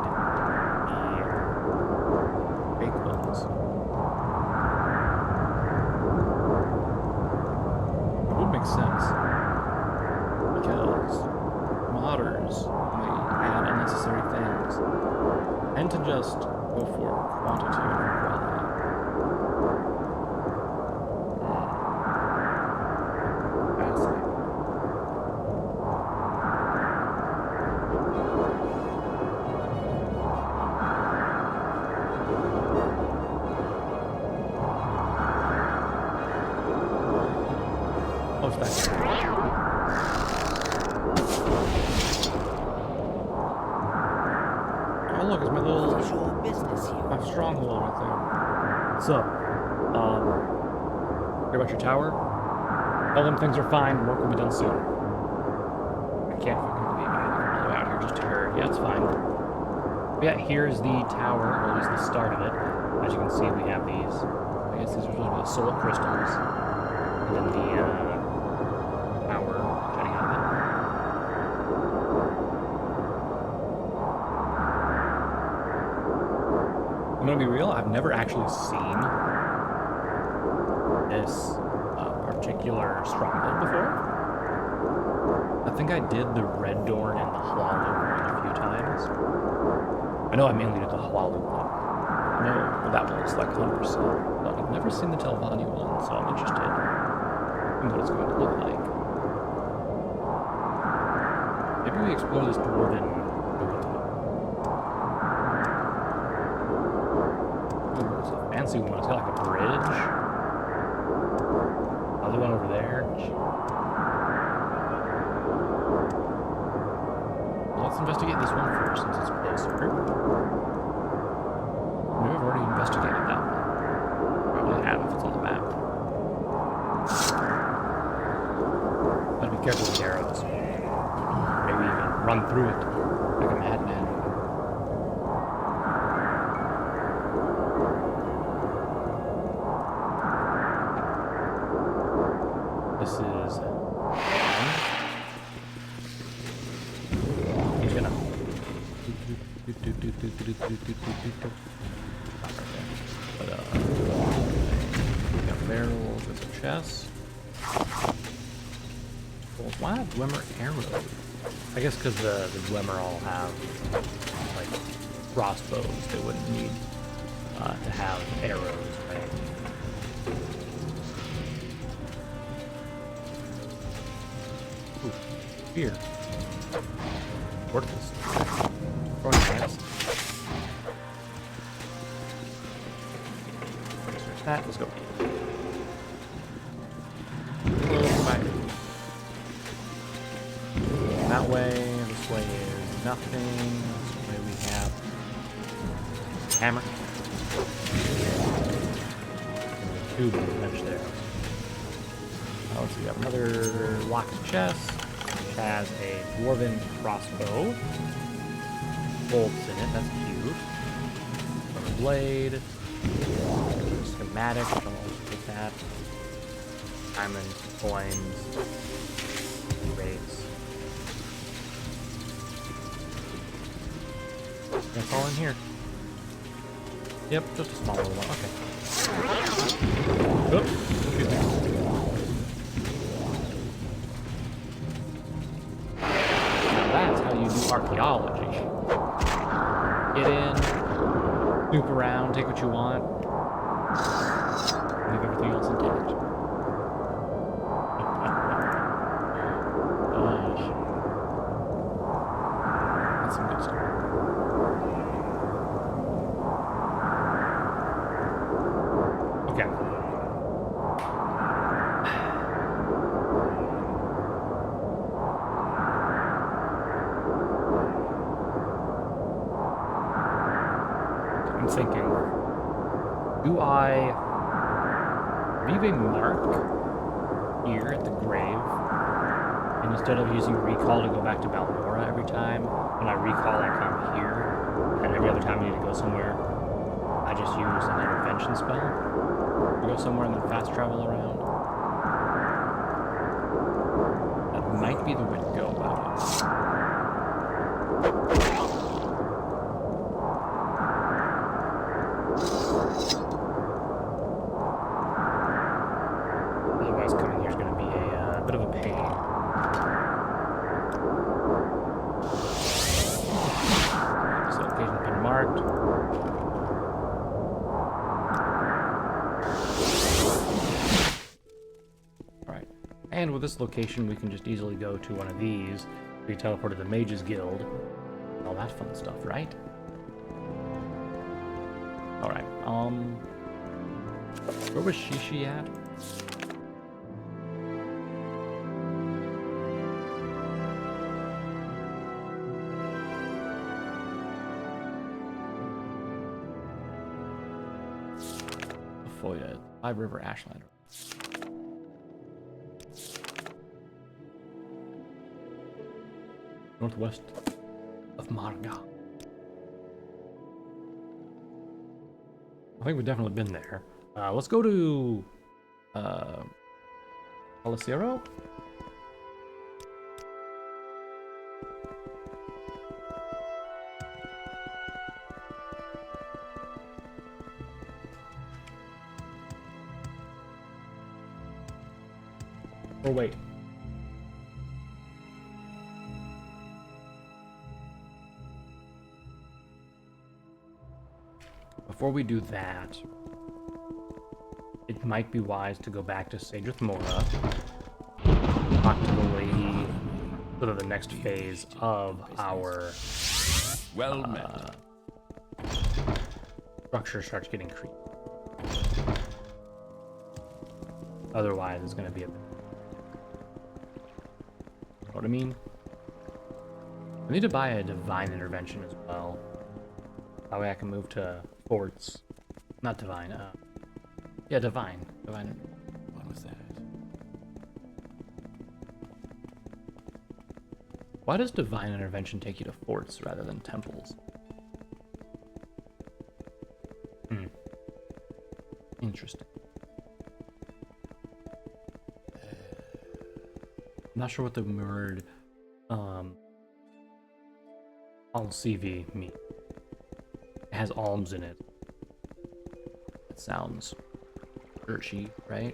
unnecessary things. And to just go for quantity over quality. Fascinating. Oh, it's that. Oh, look, it's my little Visual business here. my stronghold right there. So, hear about your tower? Tell them things are fine. Work will be done soon. I can't fucking believe I had to come all the way out here just to hear. Yeah, it's fine. But yeah, here's the tower, or at least the start of it. As you can see, we have these. I guess these are supposed to be the solar crystals, and then the power jutting out of it. I'm gonna be real. I've never actually seen this particular stronghold before. I think I did the Red Dorn and the Hualu one a few times. I know I mainly did the Hualu one. I know that one was like 100%. But I've never seen the Telvanni one, so I'm interested in what it's going to look like. Maybe we explore this dwarven ruin. Ooh, it's a fancy one. It's got like a bridge. Other one over there. Well, let's investigate this one first since it's closer. Maybe I've already investigated that one. Probably have if it's on the map. Gotta be careful with the arrows. Maybe even run through it like a madman. This is he's gonna but we got barrels, there's a chest. Well, why not Dwemer arrows? I guess because the Dwemer all have like crossbows, they wouldn't need to have arrows, right? Ooh, here. Worthless. Throwing plants. Search that. Let's go. Go back. That way. This way is nothing. This way we have hammer. And the tube on the bench there. Let's see, we have another locked chest, which has a dwarven crossbow. Bolts in it, that's cute. Another blade. Schematic, which I'll also take that. Diamonds, coins, rates. That's all in here. Yep, just a small little one. Okay. Oops. Excuse me. That's how you do archaeology. Get in, snoop around, take what you want, leave everything else intact. That's some good stuff. Okay. I'm thinking, do I leave a mark here at the grave, and instead of using recall to go back to Balmora every time, when I recall I come here, and every other time I need to go somewhere, I just use an intervention spell to go somewhere and then fast travel around? That might be the way to go about it. Otherwise, coming here is going to be a bit of a pain. marked. Alright. And with this location, we can just easily go to one of these. We teleport to the Mages Guild. All that fun stuff, right? Alright, where was Shishi at? Foya, Five River Ashland. Northwest of Marga. I think we've definitely been there. Let's go to Alicero? Or wait. Before we do that, it might be wise to go back to Sadrith Mora, talk to the lady, so that the next phase of our Well met. structure starts getting creepy. Otherwise, it's going to be a... Know what I mean? I need to buy a divine intervention as well. That way I can move to forts. Not divine, yeah, divine. Divine. What was that? Why does divine intervention take you to forts rather than temples? Interesting. I'm not sure what the word al-CV means. It has alms in it. It sounds churchy, right?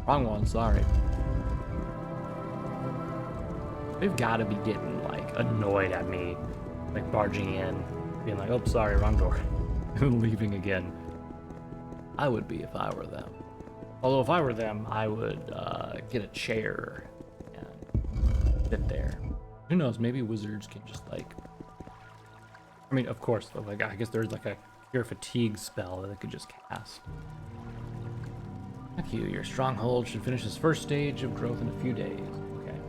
Wrong one, sorry. They've got to be getting, like, annoyed at me. Like, barging in, being like, oh, sorry, wrong door. And leaving again. I would be if I were them. Although if I were them, I would get a chair and sit there. Who knows, maybe wizards can just, like... I mean, of course, though, like, I guess there's, like, a cure fatigue spell that they could just cast. Thank you. Your stronghold should finish its first stage of growth in a few days. Okay.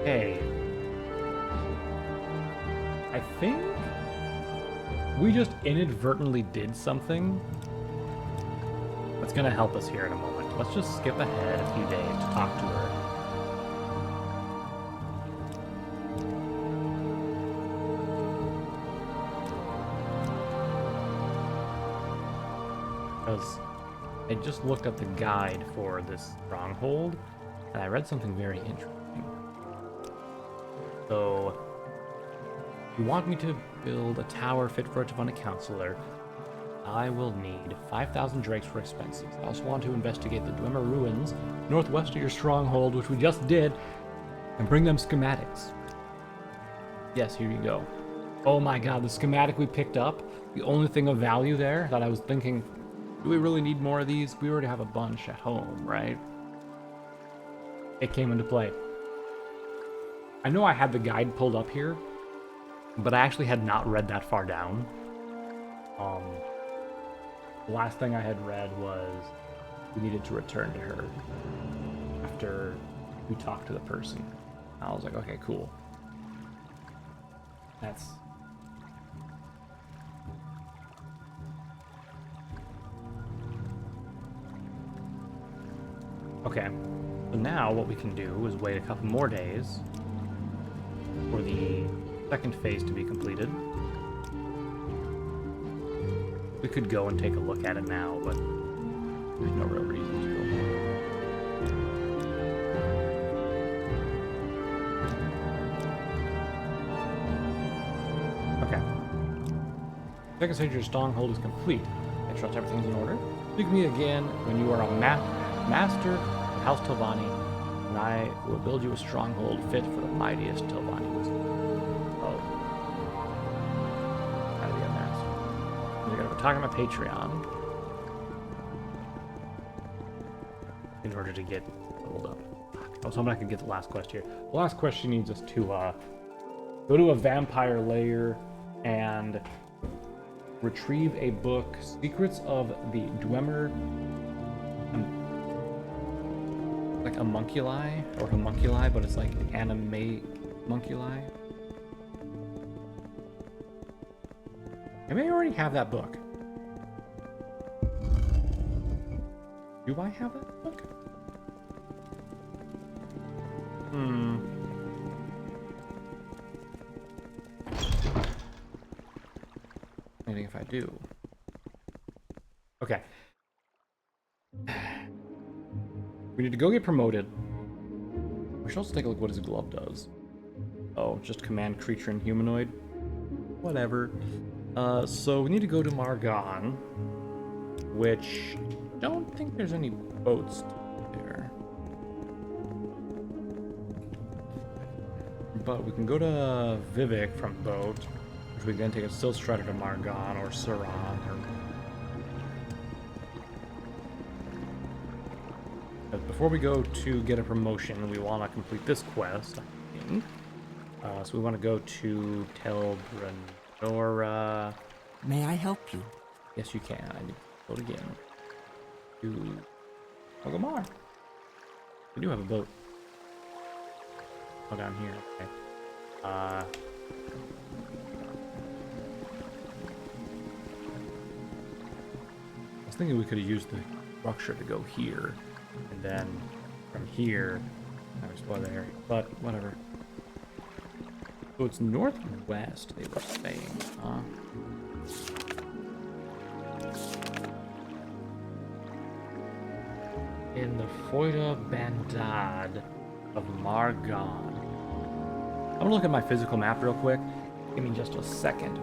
Hey. I think we just inadvertently did something that's gonna help us here in a moment. Let's just skip ahead a few days to talk to her. Because I just looked up the guide for this stronghold, and I read something very interesting. So, you want me to build a tower fit for a Tavana counselor? I will need 5,000 drakes for expenses. I also want to investigate the Dwemer ruins northwest of your stronghold, which we just did, and bring them schematics. Yes, here you go. Oh my god, the schematic we picked up, the only thing of value there that I was thinking, do we really need more of these? We already have a bunch at home, right? It came into play. I know I had the guide pulled up here, but I actually had not read that far down. The last thing I had read was we needed to return to her after we talked to the person. I was like, okay, cool. That's... Okay, so now what we can do is wait a couple more days for the second phase to be completed. We could go and take a look at it now, but there's no real reason to. Okay. Second stage of your stronghold is complete. Make sure everything's in order. Speak to me again when you are a master of House Telvanni, and I will build you a stronghold fit for the mightiest Telvannis. Oh. Gotta be a master. I gotta go talk to my Patreon in order to get leveled up. I was hoping I could get the last quest here. The last quest needs us to go to a vampire lair and retrieve a book, Secrets of the Dwemer, like a homunculi, or homunculi, but it's like anime homunculi. I may already have that book. Do I have that book? Anything if I do. Okay. We need to go get promoted. We should also take a look what his glove does. Oh, just command creature and humanoid. Whatever. So we need to go to Margon, which I don't think there's any boats there. But we can go to Vivek from boat, which we can then take a Still Strider to Margon or Suran or... But before we go to get a promotion, we want to complete this quest, I think. So we want to go to Telbranora. May I help you? Yes, you can. I need to load again. To Ogomar. We do have a boat. Oh, down here. Okay. I was thinking we could have used the structure to go here, and then from here, I explore the area. But whatever. So it's northwest, they were saying, huh? In the Foida Bandad of Margon. I'm gonna look at my physical map real quick. Give me just a second.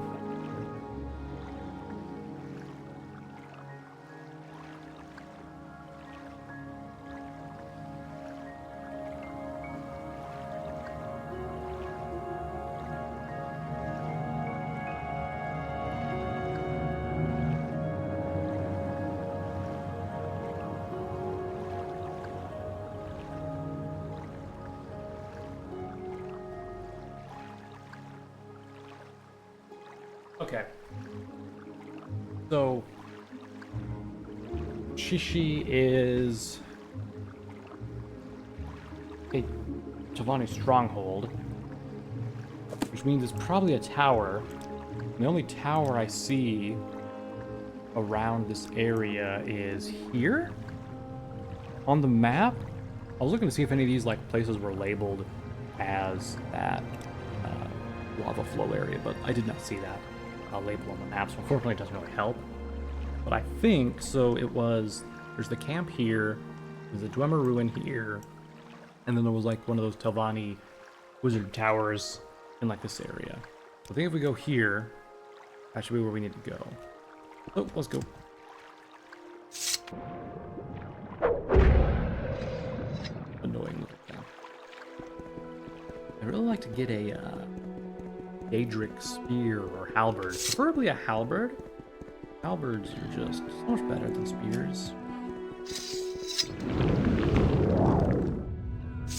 Okay. So, Shishi is a Telvanni stronghold, which means it's probably a tower. And the only tower I see around this area is here on the map. I was looking to see if any of these like places were labeled as that lava flow area, but I did not see that label on the map, so unfortunately it doesn't really help. But I think, so it was, there's the camp here, there's the Dwemer ruin here, and then there was like one of those Telvanni wizard towers in like this area. So I think if we go here, that should be where we need to go. Oh, let's go. Annoying little thing. I'd really like to get a Daedric spear or halberd, preferably a halberd. Halberds are just so much better than spears.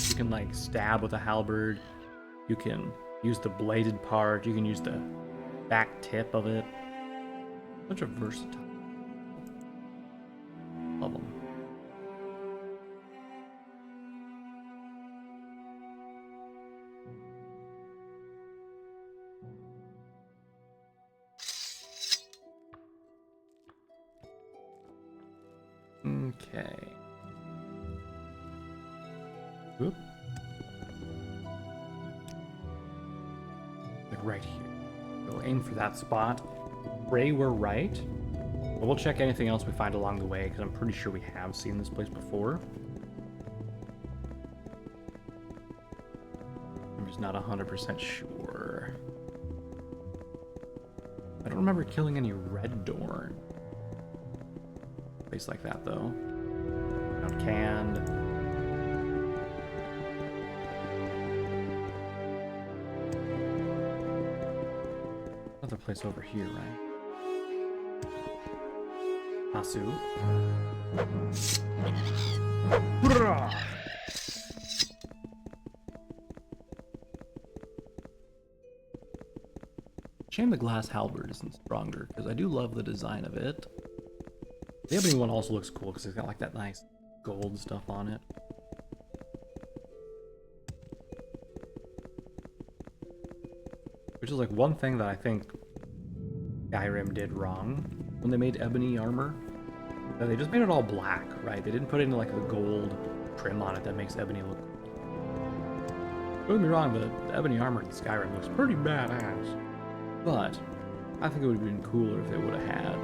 You can like stab with a halberd. You can use the bladed part. You can use the back tip of it. Such a versatile. Love them. Okay. Oop. Like right here. We'll aim for that spot. Pray we're right. But we'll check anything else we find along the way, because I'm pretty sure we have seen this place before. I'm just not 100% sure. I don't remember killing any red dorn. Place like that though. Not canned. Another place over here, right? Asu. Shame the glass halberd isn't stronger, because I do love the design of it. The ebony one also looks cool, because it's got like that nice gold stuff on it. Which is like one thing that I think Skyrim did wrong when they made ebony armor. They just made it all black, right? They didn't put in like the gold trim on it that makes ebony look cool. Don't get me wrong, the ebony armor in Skyrim looks pretty badass. But I think it would have been cooler if they would have had a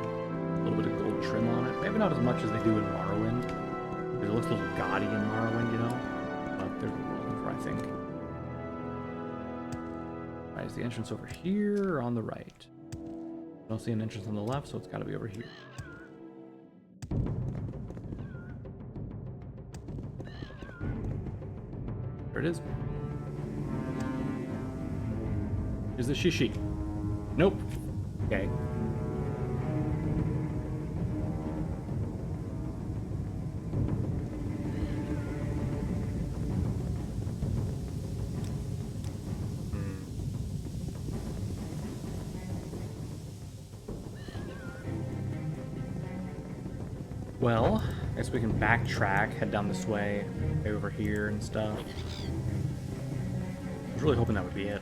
little bit of gold trim on it. Maybe not as much as they do in Morrowind, because it looks a little gaudy in Morrowind, you know? But there's what we're looking for, I think. Alright, is the entrance over here or on the right? I don't see an entrance on the left, so it's got to be over here. There it is. Is the shishi? Nope. Okay. Well, I guess we can backtrack, head down this way, over here and stuff. I was really hoping that would be it.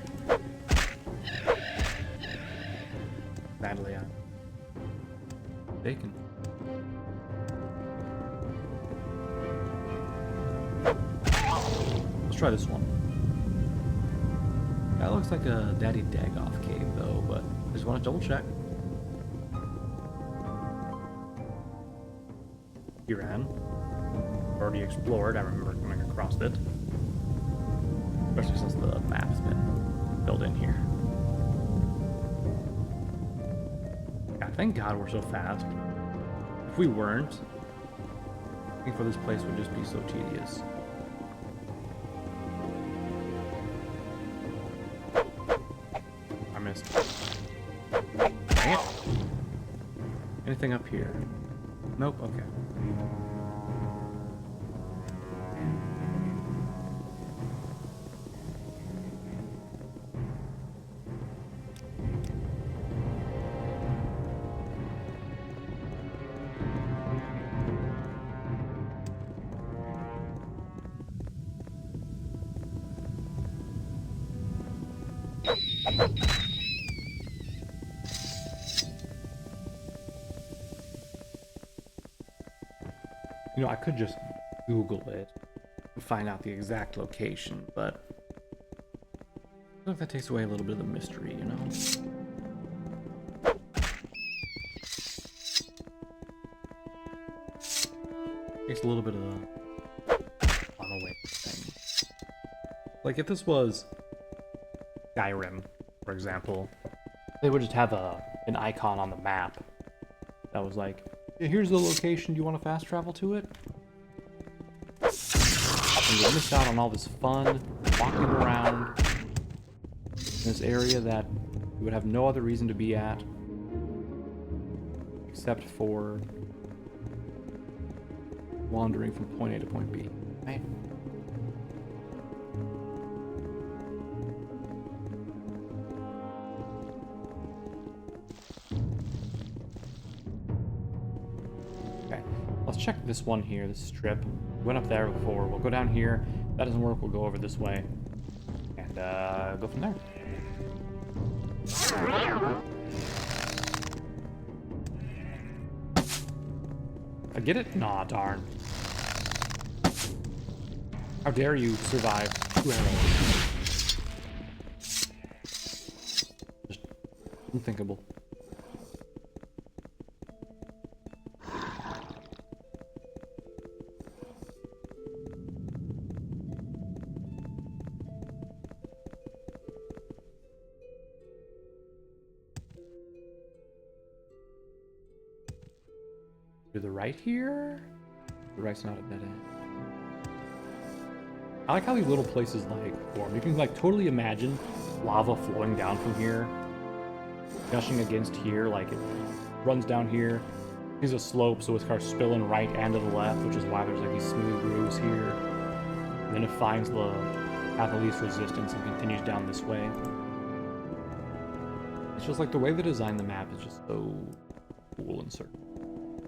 Sadly, I'm mistaken. Let's try this one. That looks like a Daddy Dagoff cave, though, but I just want to double check. Iran. Already explored, I remember coming across it. Especially since the map's been filled in here. God, thank God we're so fast. If we weren't, looking for this place would just be so tedious. I missed. Dang it. Anything up here? Nope, okay. You know, I could just Google it and find out the exact location, but I feel like that takes away a little bit of the mystery, you know? Takes a little bit of the fun away thing. Like if this was Skyrim, for example, they would just have an icon on the map that was like, yeah, here's the location, do you want to fast travel to it? And you miss out on all this fun walking around in this area that you would have no other reason to be at except for wandering from point A to point B, right? Let's check this one here, this strip. We went up there before. We'll go down here. If that doesn't work, we'll go over this way. And go from there. I get it? Nah, darn. How dare you survive 2 arrows? Just unthinkable. To the right here? The right's not a dead end. I like how these little places like form. You can like totally imagine lava flowing down from here, gushing against here, like it runs down here. There's a slope, so it starts spilling right and to the left, which is why there's like these smooth grooves here. And then it finds the path of least resistance and continues down this way. It's just like the way they designed the map is just so cool in certain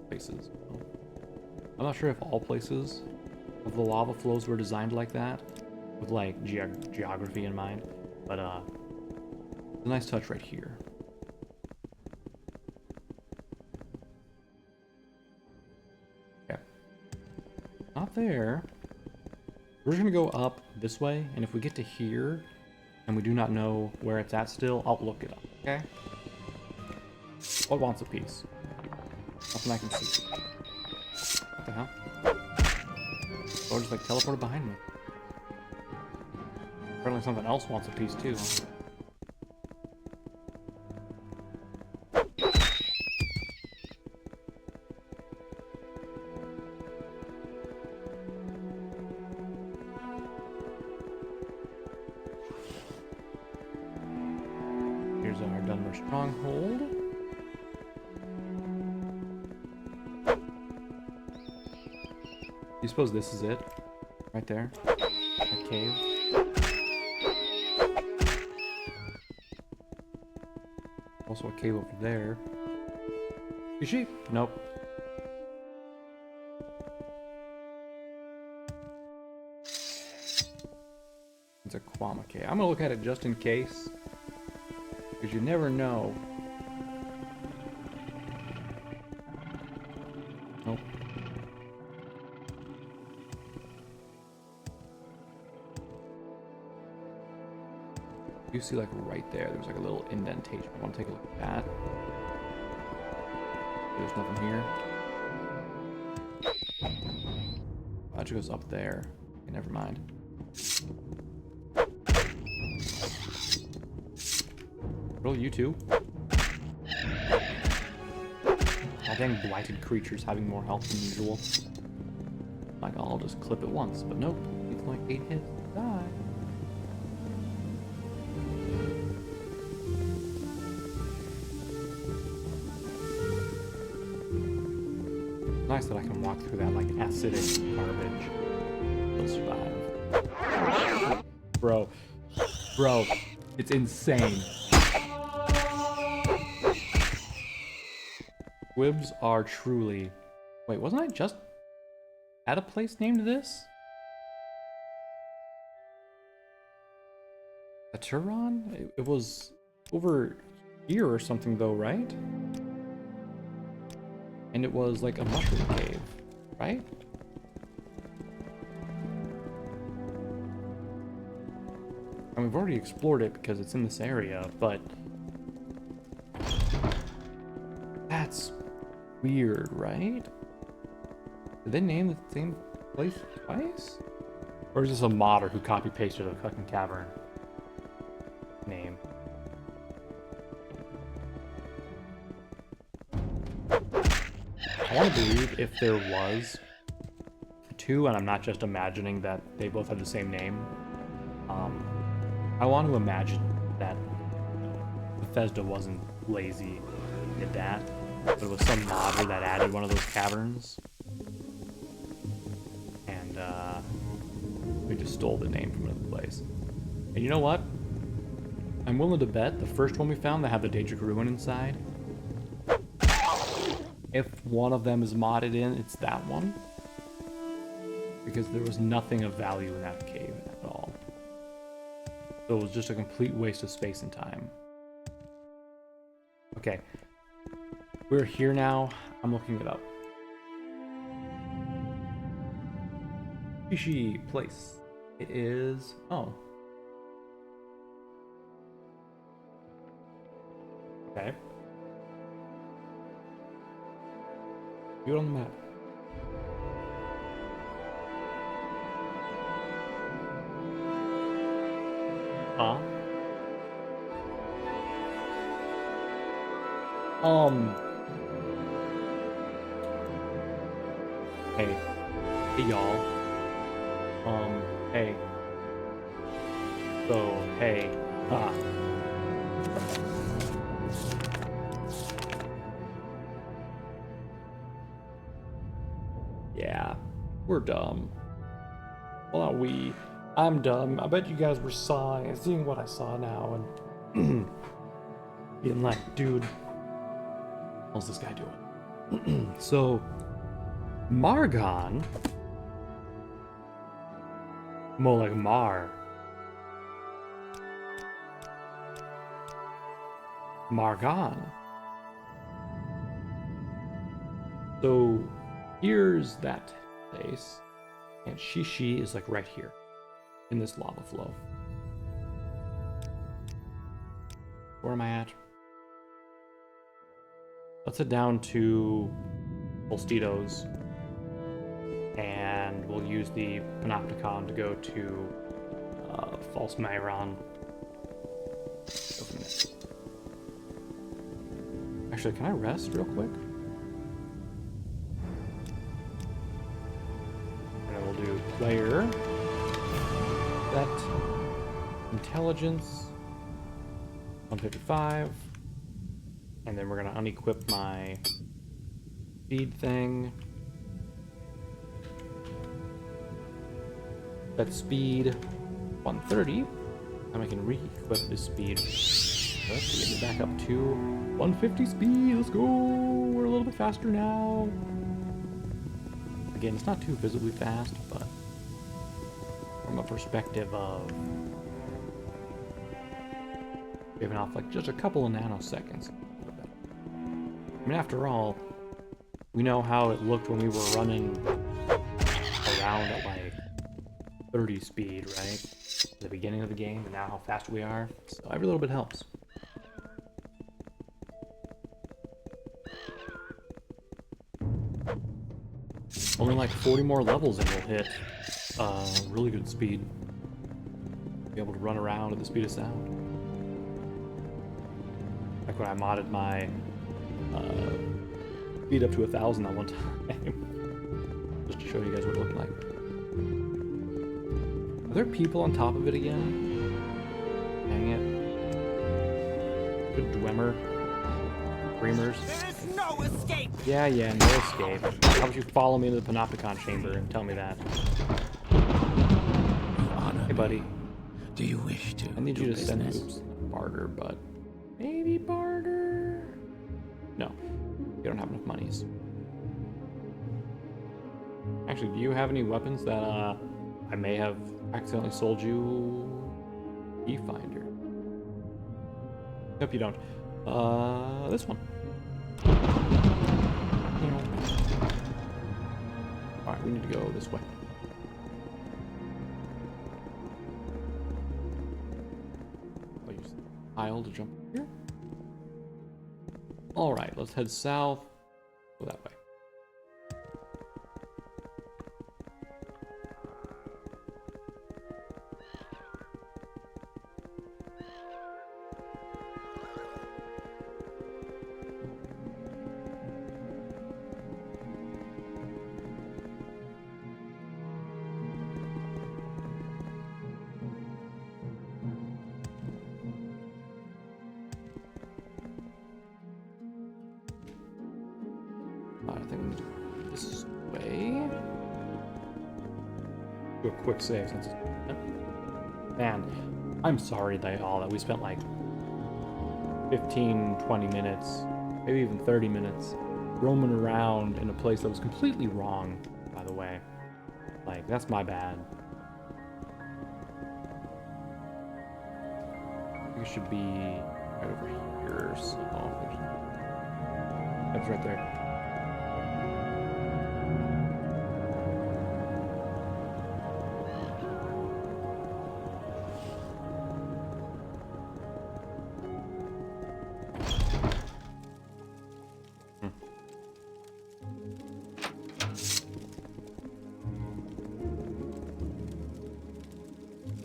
places. I'm not sure if all places of the lava flows were designed like that, with like geography in mind, but it's a nice touch right here. Okay, not there. We're just gonna go up this way, and if we get to here and we do not know where it's at still, I'll look it up. Okay. What wants a piece? Nothing I can see. What the hell? Or just like teleported behind me. Apparently something else wants a piece too. Here's our Dunmer stronghold. You suppose this is it? Right there? That cave? Also a cave over there. You sheep? Nope. It's a Kwama cave. I'm gonna look at it just in case. Because you never know. Nope. You see like right there's like a little indentation. I want to take a look at that. There's nothing here. Oh, it goes up there. Okay, never mind. Really, you two? I think blighted creatures having more health than usual. Like, I'll just clip it once, but nope. It's like 8 hits. Die. Nice that I can walk through that like acidic garbage. It'll survive. Bro, it's insane. Squibs are truly... Wait, wasn't I just at a place named this? A Turon? It was over here or something though, right? And it was like a mushroom cave, right? And we've already explored it because it's in this area, but that's weird, right? Did they name the same place twice? Or is this a modder who copy-pasted a fucking cavern name? I want to believe if there was two, and I'm not just imagining that they both have the same name, I want to imagine that Bethesda wasn't lazy and did that, but it was some modder that added one of those caverns, and we just stole the name from another place. And you know what? I'm willing to bet the first one we found that had the Daedric Ruin inside, if one of them is modded in, it's that one. Because there was nothing of value in that cave at all. So it was just a complete waste of space and time. Okay. We're here now. I'm looking it up. Ishi place. It is... Oh. Okay. View it on the map. Huh? Hey. Hey, y'all. Hey. So, hey. Ah. Yeah. We're dumb. Well, not we. I'm dumb. I bet you guys were seeing what I saw now and being like, dude, what's this guy doing? So, Margon, more like Margon. So, here's that place, and Shishi is like right here in this lava flow. Where am I at? Let's head down to Volstitos, and we'll use the Panopticon to go to False Myron. Go from there. Actually, can I rest real quick? And then we'll do player. That intelligence 155. And then we're gonna unequip my speed thing. That speed 130. And we can re-equip this speed. Let's get it back up to 150 speed. Let's go. We're a little bit faster now. Again, it's not too visibly fast, but from a perspective of giving off like just a couple of nanoseconds. I mean, after all, we know how it looked when we were running around at like 30 speed, right? At the beginning of the game, and now how fast we are. So every little bit helps. Only like 40 more levels and we'll hit really good speed. Be able to run around at the speed of sound. Like when I modded my speed up to 1,000 that one time. Just to show you guys what it looked like. Are there people on top of it again? Dang it. Good Dwemer. Dreamers. There's no escape! Yeah, no escape. How about you follow me into the Panopticon chamber and tell me that? Hey, buddy. Do you wish to? I need you to send business? barter, but maybe barter? No, you don't have enough monies. Actually, do you have any weapons that I may have accidentally sold you? Key finder. Nope, you don't. This one. Alright, we need to go this way. I'll use the aisle to jump here. Alright, let's head south. Go that way. I think this way. Do a quick save since it's... Man, I'm sorry that we spent like 15, 20 minutes, maybe even 30 minutes roaming around in a place that was completely wrong, by the way. Like, that's my bad. I think it should be right over here, so... That's right there.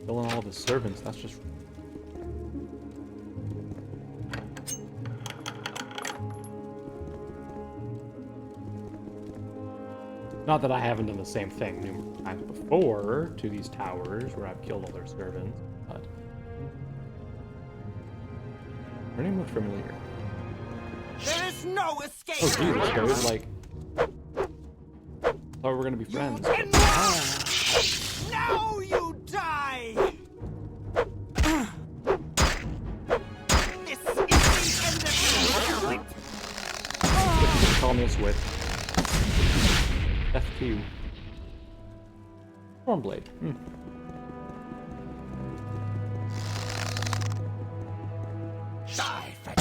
Killing all of his servants, that's just... Not that I haven't done the same thing numerous times before to these towers where I've killed all their servants, but her name looks familiar. There is no escape! Oh Jesus, dude, like thought we were gonna be friends. Now you die! This is the end of you! Call me a switch. FQ. Stormblade. Die, I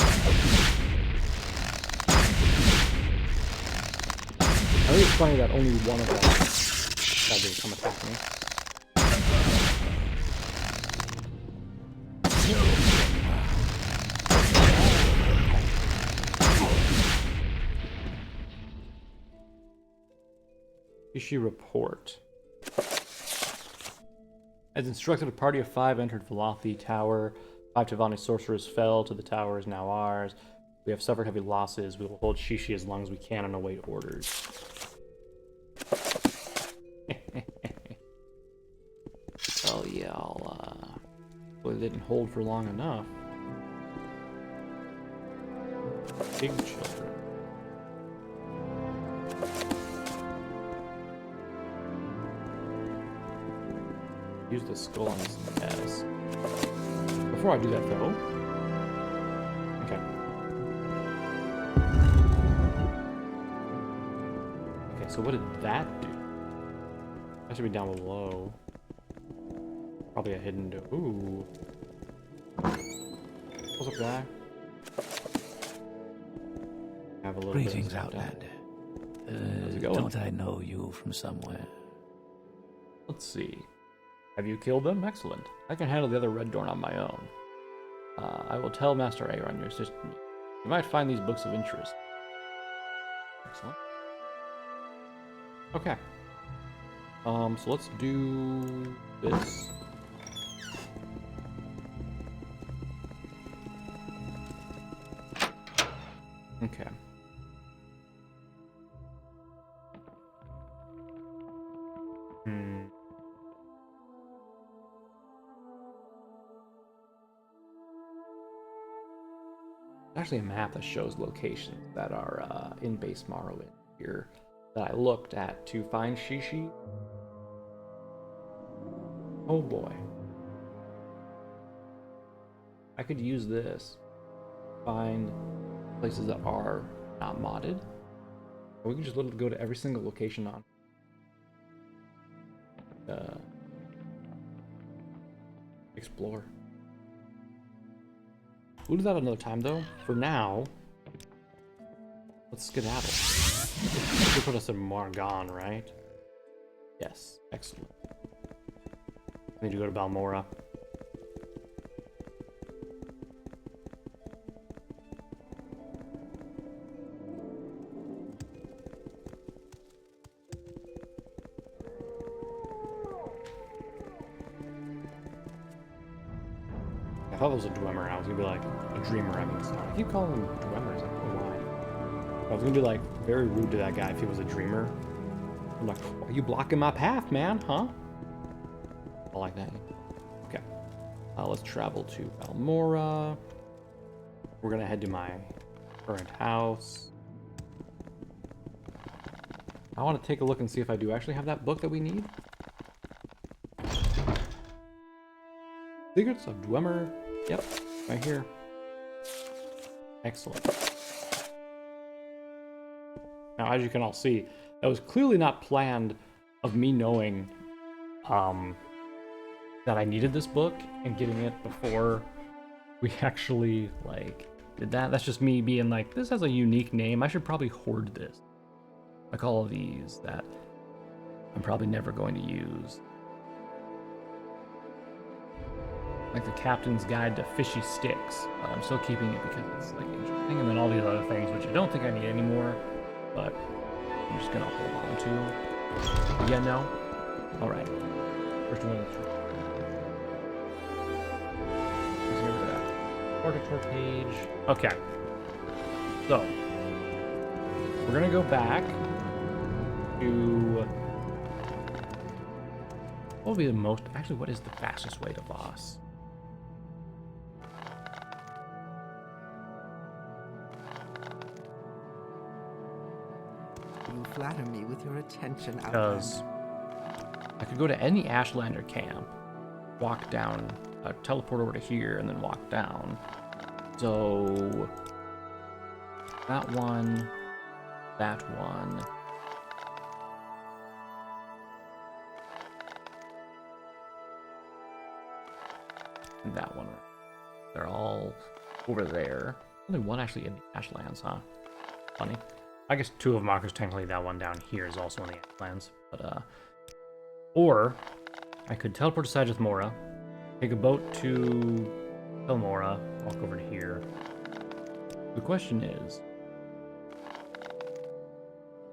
think it's funny that only one of them decided to come attack me. Issue report. As instructed, a party of 5 entered Velothi Tower. 5 Tavani sorcerers fell to the tower is now ours. We have suffered heavy losses. We will hold Shishi as long as we can and await orders. Well, yeah, well, it didn't hold for long enough. Big children. Use the skull on this S. Before I do that, though. Okay. Okay, so what did that do? That should be down below. Probably a hidden door. Ooh. What's up, guy? Have a little Greetings, bit of Outlander. How's it going? Don't I know you from somewhere? Let's see. Have you killed them? Excellent. I can handle the other red door on my own. I will tell Master Aaron your sister. You might find these books of interest. Excellent. Okay. So let's do this. Okay. Actually a map that shows locations that are in base Morrowind here that I looked at to find Shishi. Oh boy. I could use this to find places that are not modded. Or we can just literally go to every single location on explore. We'll do that another time, though. For now, let's skedaddle. This put us in Margon, right? Yes, excellent. I need to go to Balmora. I thought it was a Dwemer. I was gonna be like a dreamer. I mean, sorry. I keep calling them Dwemers. I don't know why. I was gonna be like very rude to that guy if he was a dreamer. I'm like, why are you blocking my path, man? Huh? I like that. Okay. Let's travel to Balmora. We're gonna head to my current house. I want to take a look and see if I do actually have that book that we need. Secrets of Dwemer. Yep, right here. Excellent. Now, as you can all see, that was clearly not planned of me knowing that I needed this book and getting it before we actually, like, did that. That's just me being like, this has a unique name. I should probably hoard this. Like all of these that I'm probably never going to use. Like the Captain's Guide to Fishy Sticks. I'm still keeping it because it's like interesting, and then all these other things which I don't think I need anymore, but I'm just gonna hold on to. Yeah, no? Alright. First one. Let's get rid of that. Article page. Okay. So we're gonna go back to What would be the most... Actually, what is the fastest way to Voss? You flatter me with your attention, Because Outlander. I could go to any Ashlander camp, walk down, teleport over to here, and then walk down. So... that one... that one... and that one. They're all over there. Only one actually in the Ashlands, huh? Funny. I guess two of them are, because technically that one down here is also in the Ashlands. But, or I could teleport to Sajath Mora, take a boat to Telmora, walk over to here. The question is...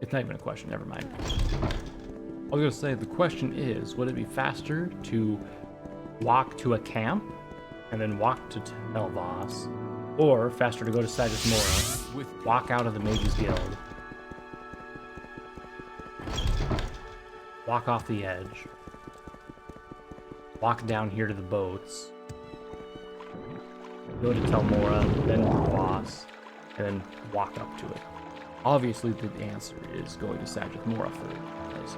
it's not even a question, never mind. I was gonna say, the question is, would it be faster to walk to a camp and then walk to Tel Voss, or faster to go to Sajath Mora, walk out of the Mages Guild, walk off the edge, walk down here to the boats, go to Tel Mora, then to Voss, and then walk up to it? Obviously, the answer is going to Sajath Mora first, because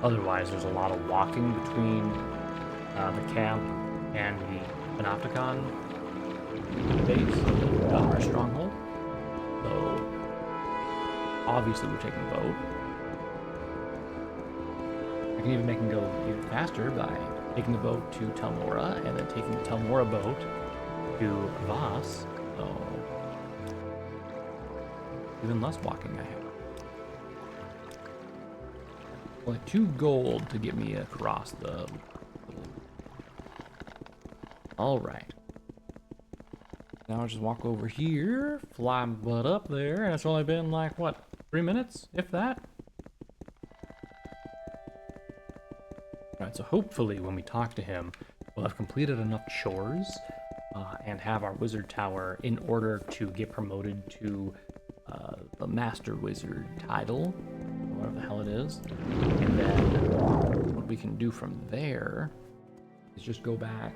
otherwise there's a lot of walking between the camp and the Panopticon base, our stronghold. So, obviously we're taking the boat. I can even make him go even faster by taking the boat to Telmora and then taking the Telmora boat to Voss. So, even less walking I have. Only 2 gold to get me across the... Alright. Now I'll just walk over here, fly my butt up there, and it's only been like, what, 3 minutes, if that? Alright, so hopefully when we talk to him, we'll have completed enough chores and have our wizard tower in order to get promoted to the master wizard title, or whatever the hell it is. And then what we can do from there is just go back,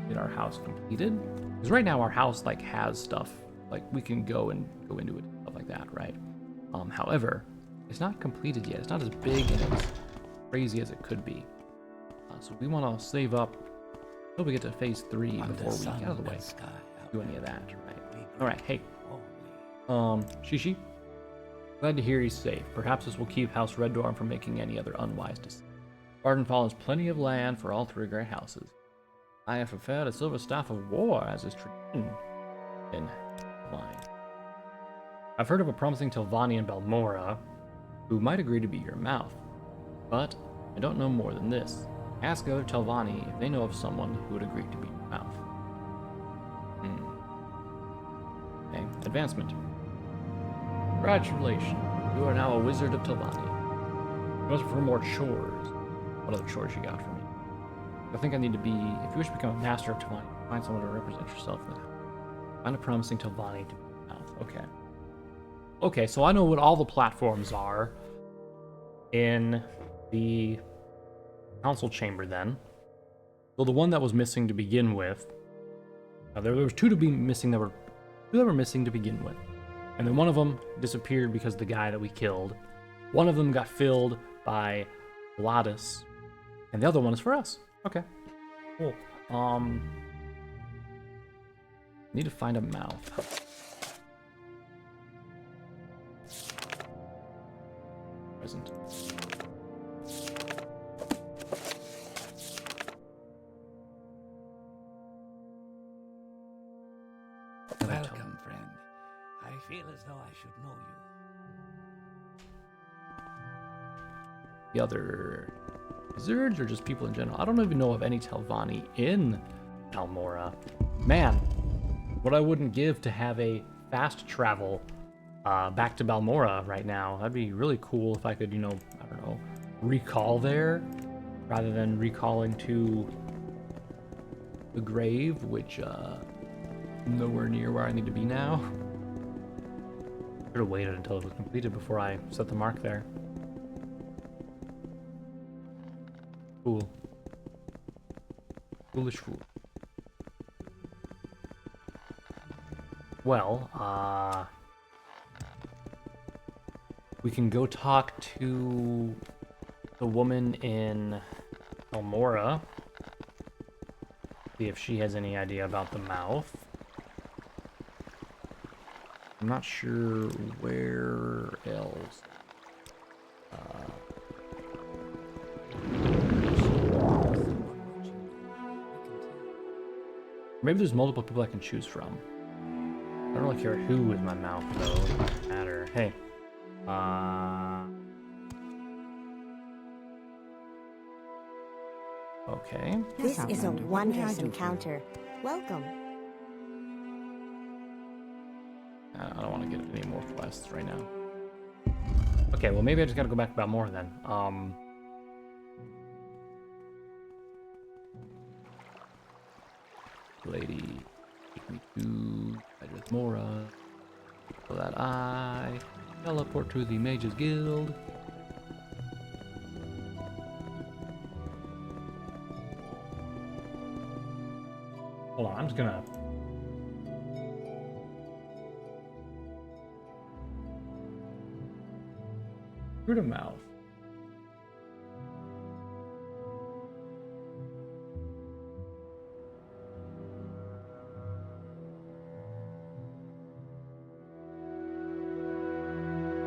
get our house completed. Because right now our house like has stuff, like we can go into it and stuff like that, right? However, it's not completed yet. It's not as big and as crazy as it could be. So we want to save up until we get to phase 3 before we get out of the way. Do any of that, right? All right, hey. Shishi. Glad to hear he's safe. Perhaps this will keep House Reddorm from making any other unwise decisions. Ardenfall has plenty of land for all 3 great houses. I have prepared a silver staff of war as is tradition in mine. I've heard of a promising Telvanni in Balmora who might agree to be your mouth, but I don't know more than this. Ask other Telvanni if they know of someone who would agree to be your mouth. Okay, advancement. Congratulations, you are now a wizard of Telvanni. You must perform more chores. What other chores you got for me? I think I need to be, if you wish to become a master of Telvanni, find someone to represent yourself in that. Find a promising Telvanni to be your mouth. Okay. Okay, so I know what all the platforms are in the council chamber then. So the one that was missing to begin with, there was 2 to be missing that were missing to begin with. And then one of them disappeared because of the guy that we killed. One of them got filled by Gladys, and the other one is for us. Okay, cool. Need to find a mouth. Present. Welcome, friend. I feel as though I should know you. The other wizards or just people in general? I don't even know of any Telvanni in Almora. Man, what I wouldn't give to have a fast travel back to Balmora right now. That'd be really cool if I could, I don't know, recall there rather than recalling to the grave, which nowhere near where I need to be now. Should have waited until it was completed before I set the mark there. Cool. Foolish fool. Well, we can go talk to the woman in Elmora. See if she has any idea about the mouth. I'm not sure where else. Maybe there's multiple people I can choose from. I don't really care who is my mouth, though. It doesn't matter. Hey. Okay. This Yes, is a Outlander, what may I wondrous do for you? encounter. Welcome. I don't want to get any more quests right now. Okay, well maybe I just gotta go back about more then. Lady, take me to Idris Mora, so that I teleport to the Mages Guild. Hold on, I'm just gonna. Fruit of mouth.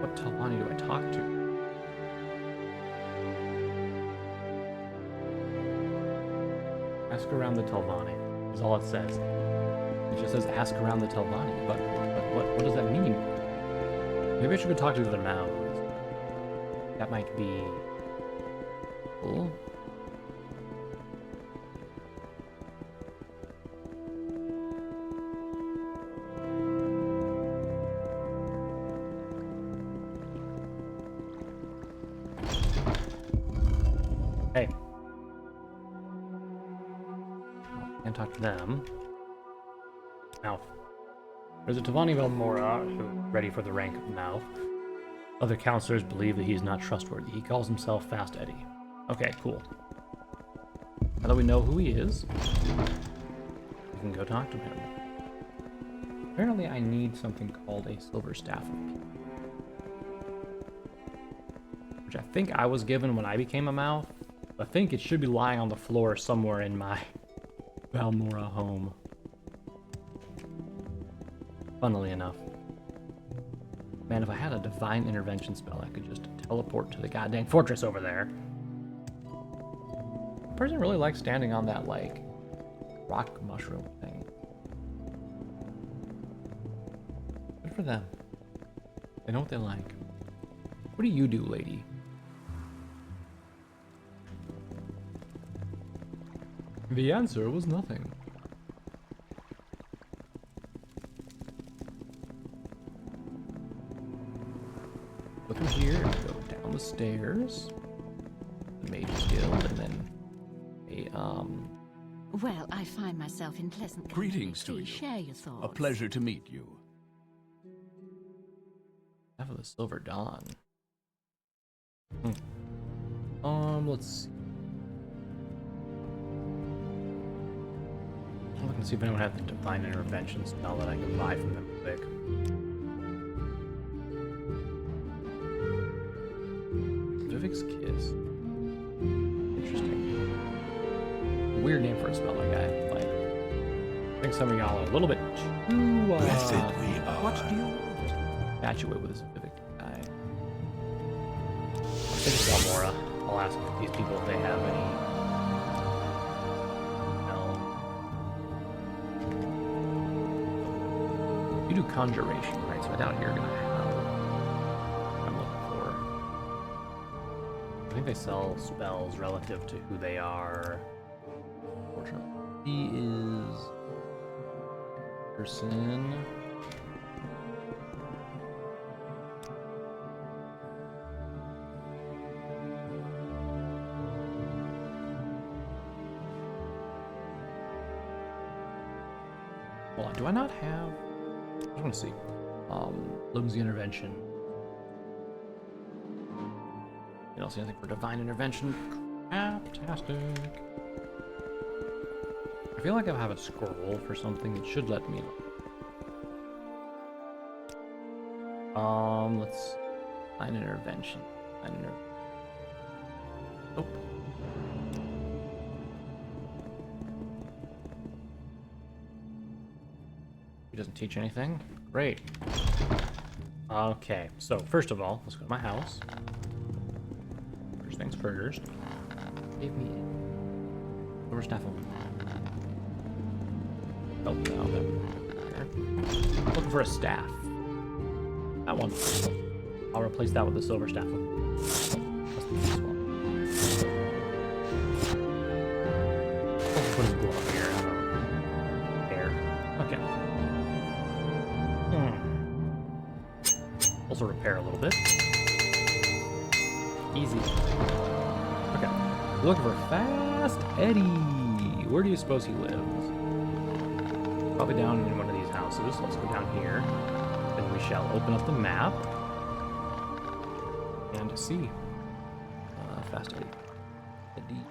What Talani do I talk to? Ask around the Telvanni, is all it says. It just says ask around the Telvanni, but what does that mean? Maybe I should go talk to the mouths. That might be cool. Hey. Can't talk to them. Mouth. There's a Tavani Velmora who's ready for the rank of Mouth. Other counselors believe that he is not trustworthy. He calls himself Fast Eddie. Okay, cool. Now that we know who he is, we can go talk to him. Apparently I need something called a Silver Staff of Peace, which I think I was given when I became a Mouth. I think it should be lying on the floor somewhere in my Valmora home. Funnily enough. Man, if I had a divine intervention spell, I could just teleport to the goddamn fortress over there. The person really likes standing on that, like, rock mushroom thing. Good for them. They know what they like. What do you do, lady? The answer was nothing. Go through here and go down the stairs. The Mages Guild, and then Well, I find myself in pleasant company. Greetings to Please you. share your thoughts. A pleasure to meet you. Half of the Silver Dawn. Let's see. I'm looking to see if anyone has the Divine Intervention spell that I can buy from them quick. Vivek's Kiss. Interesting. Weird name for a spell like that. Like, I think some of y'all are a little bit too Blessed we are. What do you want? infatuated with this Vivek guy. I'll take Salmora. I'll ask these people if they have any. No. You do conjuration, right? So I doubt you're gonna have what I'm looking for. I think they sell spells relative to who they are. Unfortunately, he is person. Hold on, do I not have? I just want to see. Lumsy Intervention. You don't see anything for Divine Intervention. Fantastic. feel like I have a scroll for something that should let me. Let's find intervention. Nope. He doesn't teach anything. Great. Okay, so first of all, let's go to my house. First things first. Gave me silver staff of. Oh, no, there. Looking for a staff. That one. I'll replace that with the silver staff. Must be this one. Let's put his glove here. There. Okay. Also repair a little bit. Easy. Okay. We're looking for Fast Eddie. Where do you suppose he lives? Probably down in one of these houses. Let's go down here. Then we shall open up the map and see. Fast Eddie. Eddie.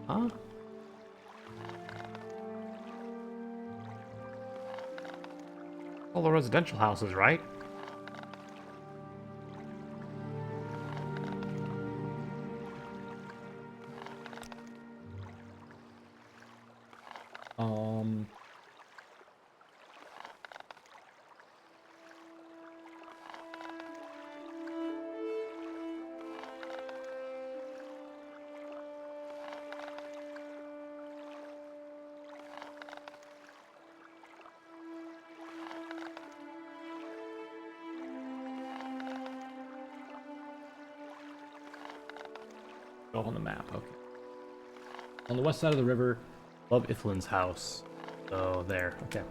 Huh? All the residential houses, right? Go on the map, okay. On the west side of the river, above Ithlin's house. So there, okay.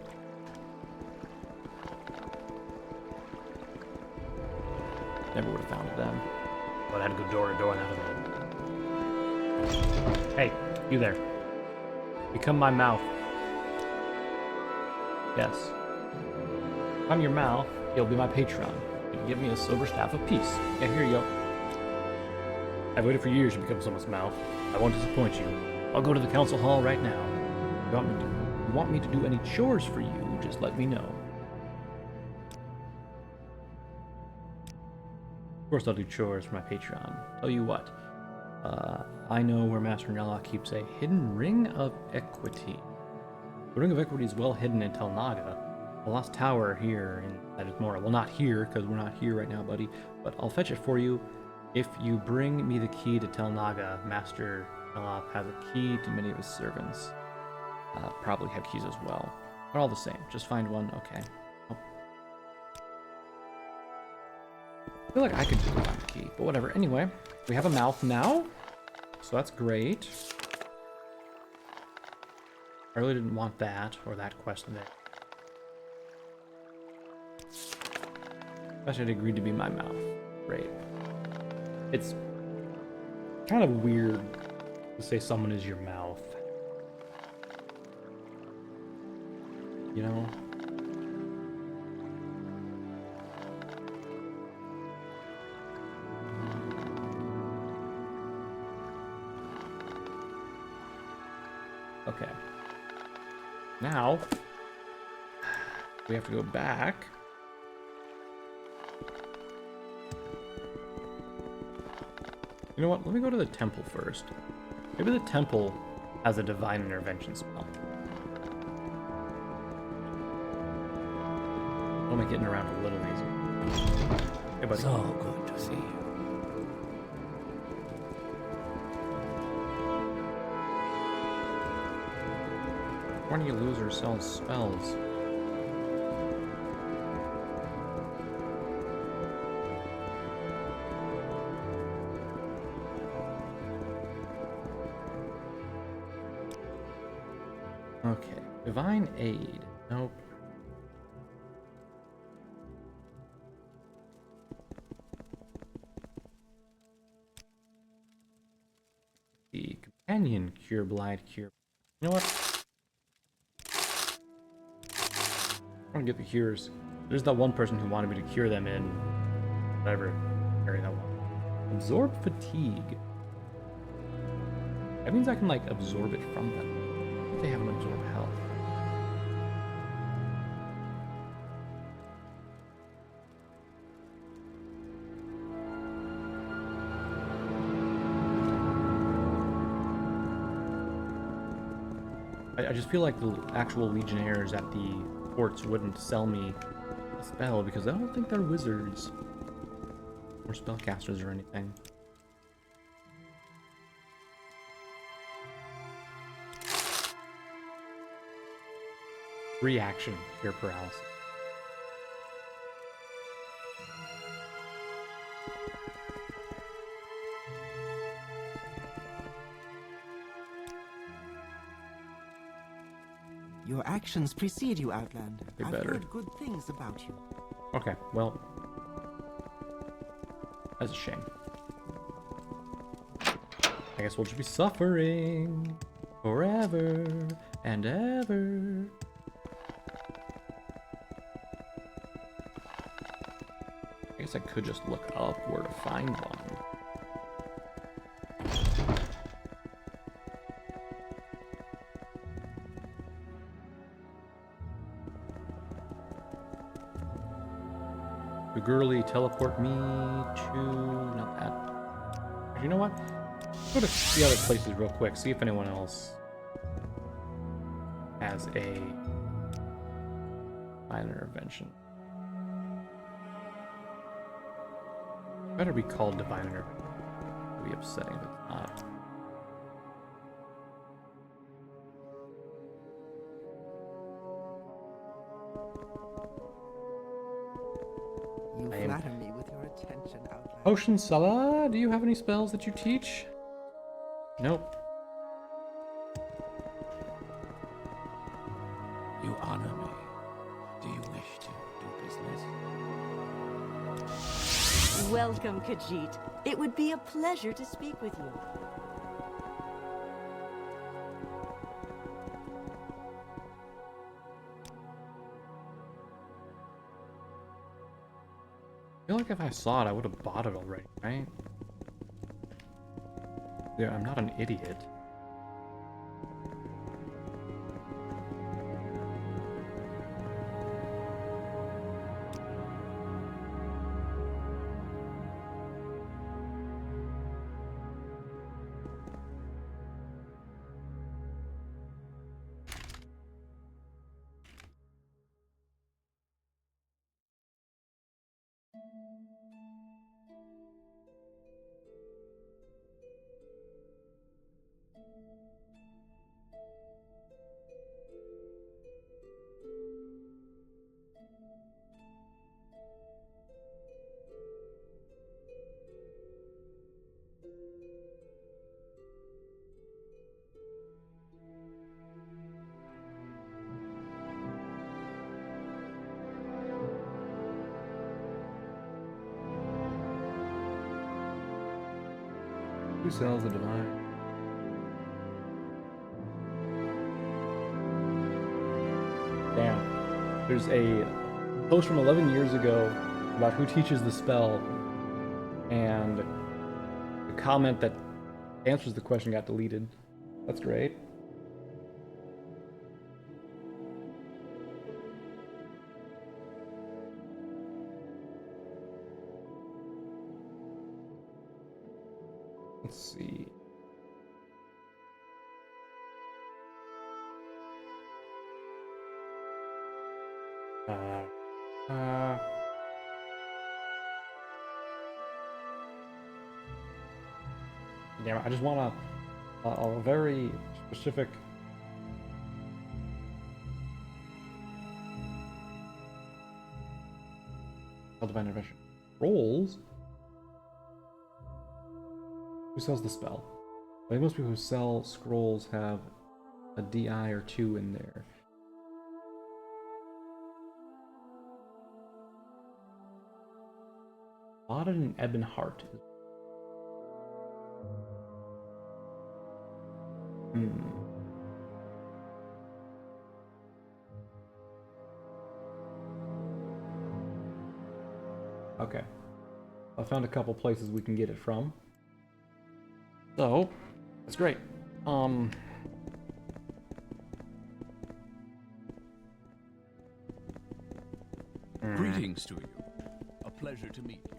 Never would have found it then. But I had to go door to door now. Hey, you there. Become my mouth. Yes. If I'm your mouth, you'll be my patron. You can give me a silver staff of peace. Yeah, here you go. I've waited for years to become someone's mouth. I won't disappoint you. I'll go to the council hall right now. If you want me to do any chores for you, just let me know. Of course I'll do chores for my Patreon. Tell you what, I know where Master Nella keeps a hidden ring of equity. The ring of equity is well hidden in Tel Naga. The lost tower here in Morrowind. Well, not here, because we're not here right now, buddy. But I'll fetch it for you. If you bring me the key to Tel Naga, Master Nella has a key to many of his servants. Probably have keys as well. They're all the same. Just find one. Okay. Oh. I feel like I could just find the key, but whatever. Anyway, we have a mouth now, so that's great. I really didn't want that or that question there. Especially agreed to be my mouth. Great. It's kind of weird to say someone is your mouth. You know? Okay. Now, we have to go back. You know what? Let me go to the temple first. Maybe the temple has a divine intervention spell. I'll make getting around a little easier. Hey, buddy. So good to see you. When do you lose or sell spells? Okay, divine aid. Nope. companion. Cure blight, cure. You know what? I'm gonna get the cures. There's that one person who wanted me to cure them in whatever. Carry that one. Absorb fatigue. That means I can like absorb it from them. If they haven't absorbed health. I just feel like the actual legionnaires at the ports wouldn't sell me a spell because I don't think they're wizards or spellcasters or anything. Reaction, cure paralysis. Your actions precede you, Outlander. You're I've better. heard good things about you. Okay, well, that's a shame. I guess we'll just be suffering forever and ever. I guess I could just look up where to find one. The girly teleport me to... not that. You know what? Go to the other places real quick, see if anyone else has a minor intervention. Better be called divine intervention. It'll be upsetting if it's not. You I am- flatter me with your attention, Outlander. Potion Sala, do you have any spells that you teach? Nope. You honor me. Do you wish to do business? Welcome, Khajiit. It would be a pleasure to speak with you. I feel like if I saw it, I would have bought it already, right? Yeah, I'm not an idiot. Who sells the divine? Damn. There's a post from 11 years ago about who teaches the spell, and the comment that answers the question got deleted. That's great. Let's see. Damn it, I just want a very specific divine intervention. Rolls? Who sells the spell? I think most people who sell scrolls have a DI or 2 in there. Auden and Ebonheart. Okay. I found a couple places we can get it from. So, that's great. Greetings to you. A pleasure to meet you.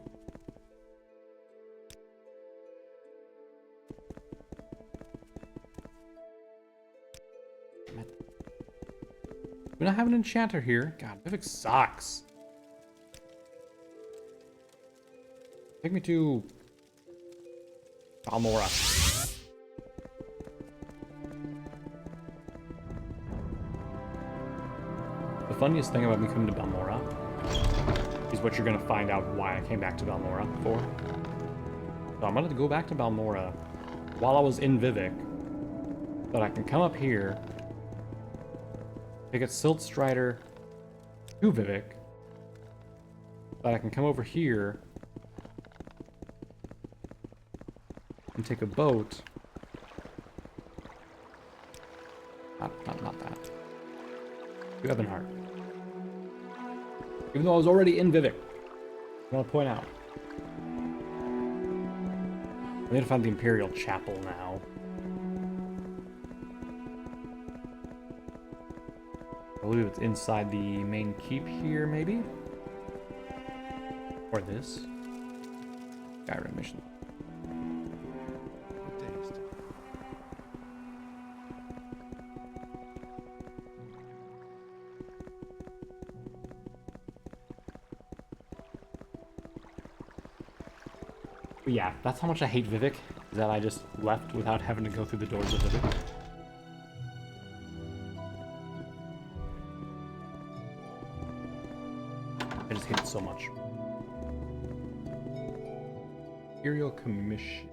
We don't have an enchanter here. God, Vivek sucks. Take me to Balmora. The funniest thing about me coming to Balmora is what you're gonna find out why I came back to Balmora for. So I'm gonna go back to Balmora while I was in Vivek, but I can come up here, take a Silt Strider to Vivek, but I can come over here and take a boat. Not that. To Ebonheart. Even though I was already in Vivek. I want to point out. I need to find the Imperial Chapel now. I believe it's inside the main keep here, maybe? Or this. Skyrim mission. But yeah, that's how much I hate Vivek, is that I just left without having to go through the doors of Vivek. I just hate it so much. Imperial Commission.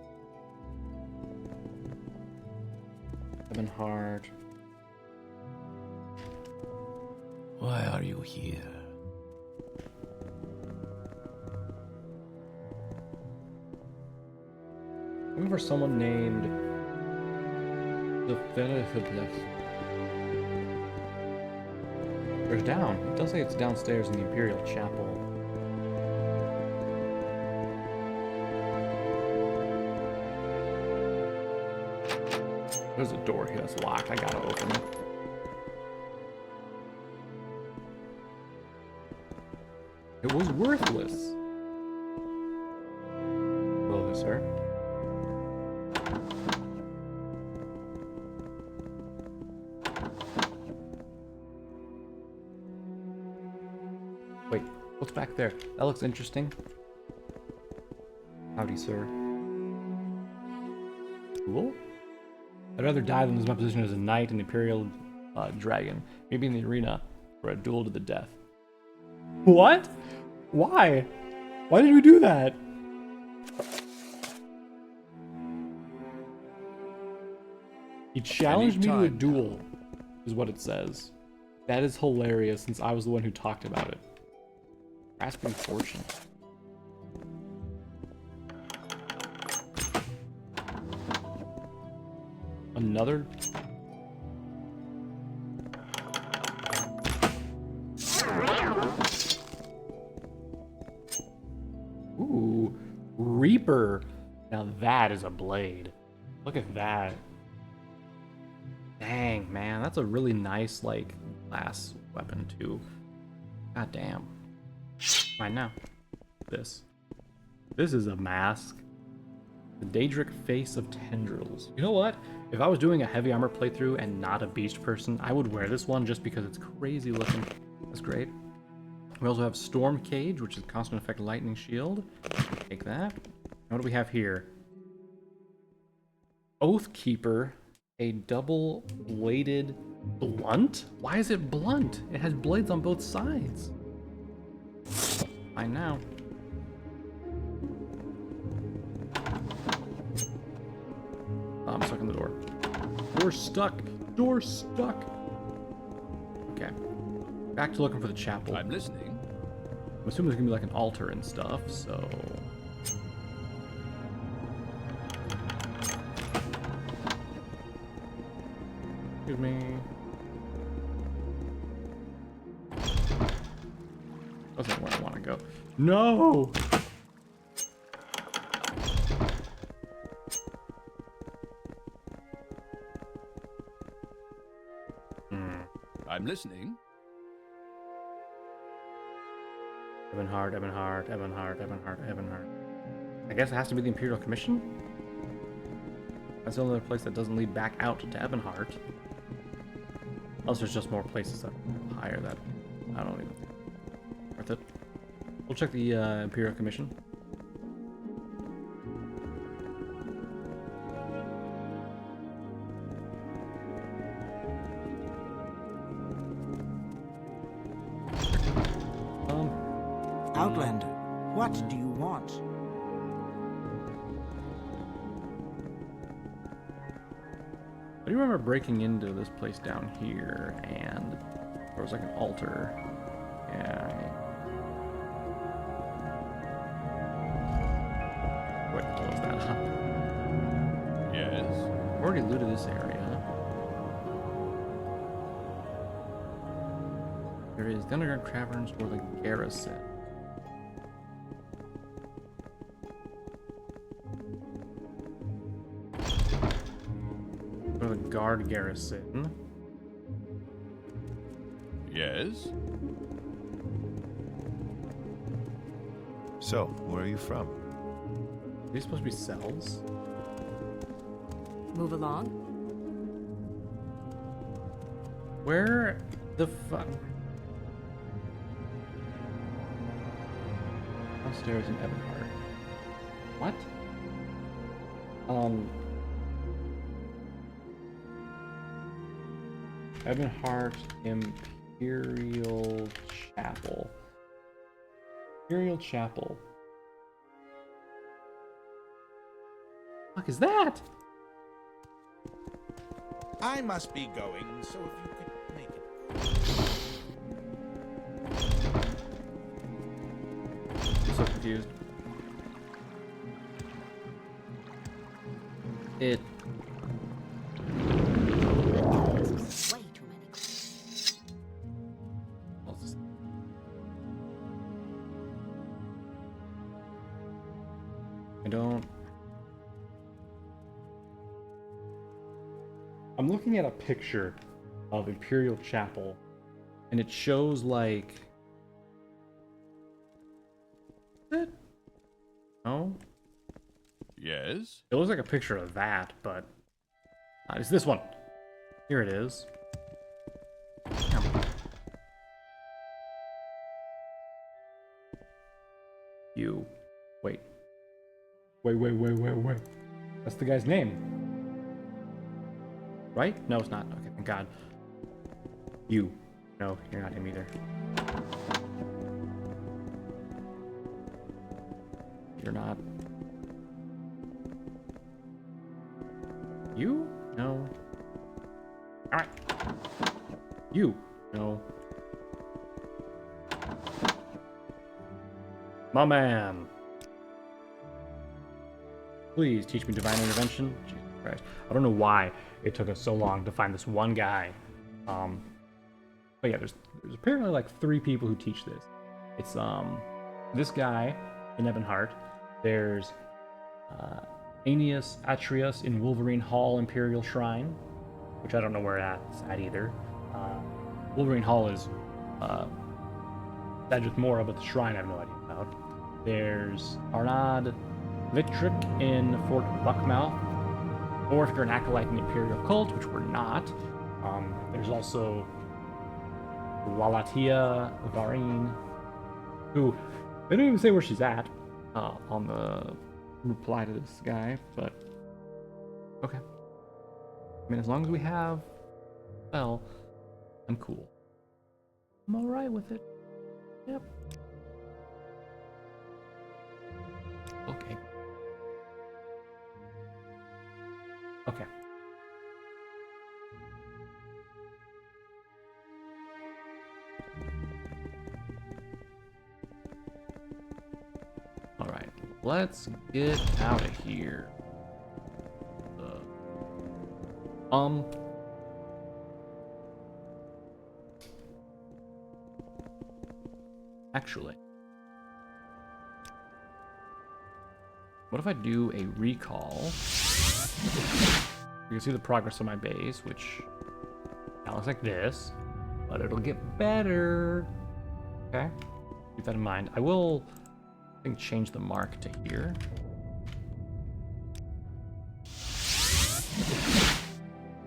Ebonheart. Why are you here? Looking for someone named the There's down. It does say it's downstairs in the Imperial Chapel. There's a door here that's locked. I gotta open it. It was worthless. Hello, sir. Wait, what's back there? That looks interesting. Howdy, sir. Cool. I'd rather die than lose my position as a knight and Imperial dragon. Maybe in the arena for a duel to the death. What? Why? Why did we do that? He challenged me to a duel, is what it says. That is hilarious, since I was the one who talked about it. Grasping fortune. Another. Ooh, Reaper. Now that is a blade. Look at that. Dang, man, that's a really nice, like, glass weapon too. God damn. Right now. This is a mask. The Daedric Face of Tendrils. You know what? If I was doing a heavy armor playthrough and not a beast person, I would wear this one just because it's crazy looking. That's great. We also have Storm Cage, which is constant effect lightning shield. Take that. And what do we have here? Oathkeeper, a double-bladed blunt? Why is it blunt? It has blades on both sides. I know. Oh, I'm stuck in the door. Door stuck. Door stuck. Okay. Back to looking for the chapel. I'm listening. I'm assuming there's gonna be like an altar and stuff, so. Excuse me. Wasn't where I want to go. No! I'm listening. Ebonheart. I guess it has to be the Imperial Commission? That's the only other place that doesn't lead back out to Ebonheart. Unless there's just more places that are higher that I don't even think worth it. We'll check the Imperial Commission. Outlander, what do you want? I do remember breaking into this place down here, and there was like an altar, and wait, what was that? Yes. I've already looted this area. There is the underground caverns or the garrison. Or the guard garrison. Yes. So, where are you from? Are these supposed to be cells? Move along. Where the fuck? Downstairs in Ebonheart. What? Ebonheart Imperial Chapel. Imperial Chapel. Fuck is that? I must be going, so if you could make it. I'm so confused. It. Way too many. What's this? I don't. I'm looking at a picture of Imperial Chapel, and it shows like. It? No? Yes. It looks like a picture of that, but it's this one. Here it is. Damn. You. Wait. Wait. That's the guy's name. Right? No, it's not. Okay, thank God. You. No, you're not him either. You're not. You? No. Alright. You? No. My man. Please teach me divine intervention. Jesus Christ. I don't know why it took us so long to find this one guy. But yeah, there's apparently like 3 people who teach this. It's this guy in Ebonheart. There's Aeneas Atreus in Wolverine Hall Imperial Shrine, which I don't know where that's at either. Wolverine Hall is Cedric Mora, but the shrine I have no idea about. There's Arnaud Vitric in Fort Buckmouth, or if you're an acolyte in the Imperial Cult, which we're not. There's also Walatia Varine, who they don't even say where she's at on the reply to this guy, but okay. I mean, as long as we have spell, I'm cool. I'm alright with it. Yep. Okay. Okay. Alright, let's get out of here. Actually, what if I do a recall? You can see the progress of my base, which now looks like this, but it'll get better. Okay, keep that in mind. I will, I think, change the mark to here.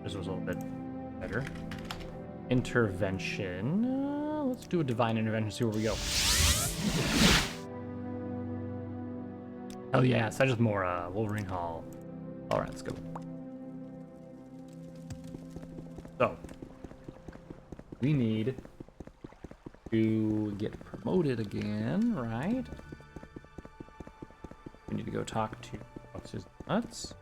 This was a little bit better. Intervention. Let's do a divine intervention, see where we go. Hell yeah, Sedge's Mora, Wolverine Hall. Alright, let's go. So, we need to get promoted again, right? We need to go talk to what's his nuts.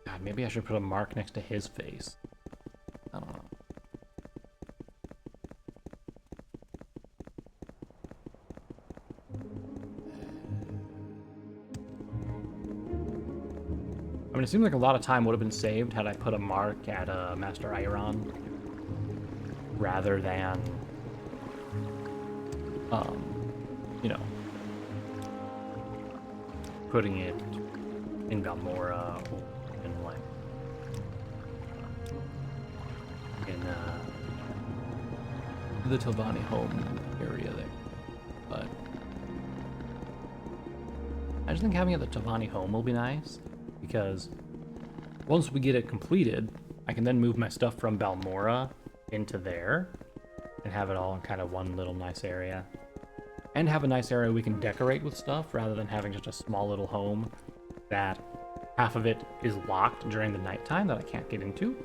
God, maybe I should put a mark next to his face. I don't know. I mean, it seems like a lot of time would have been saved had I put a mark at Master Iron rather than, you know, putting it in Balmora or in like in the Tilvani home area there. But I just think having it at the Tilvani home will be nice. Because once we get it completed, I can then move my stuff from Balmora into there and have it all in kind of one little nice area. And have a nice area we can decorate with stuff rather than having just a small little home that half of it is locked during the nighttime that I can't get into.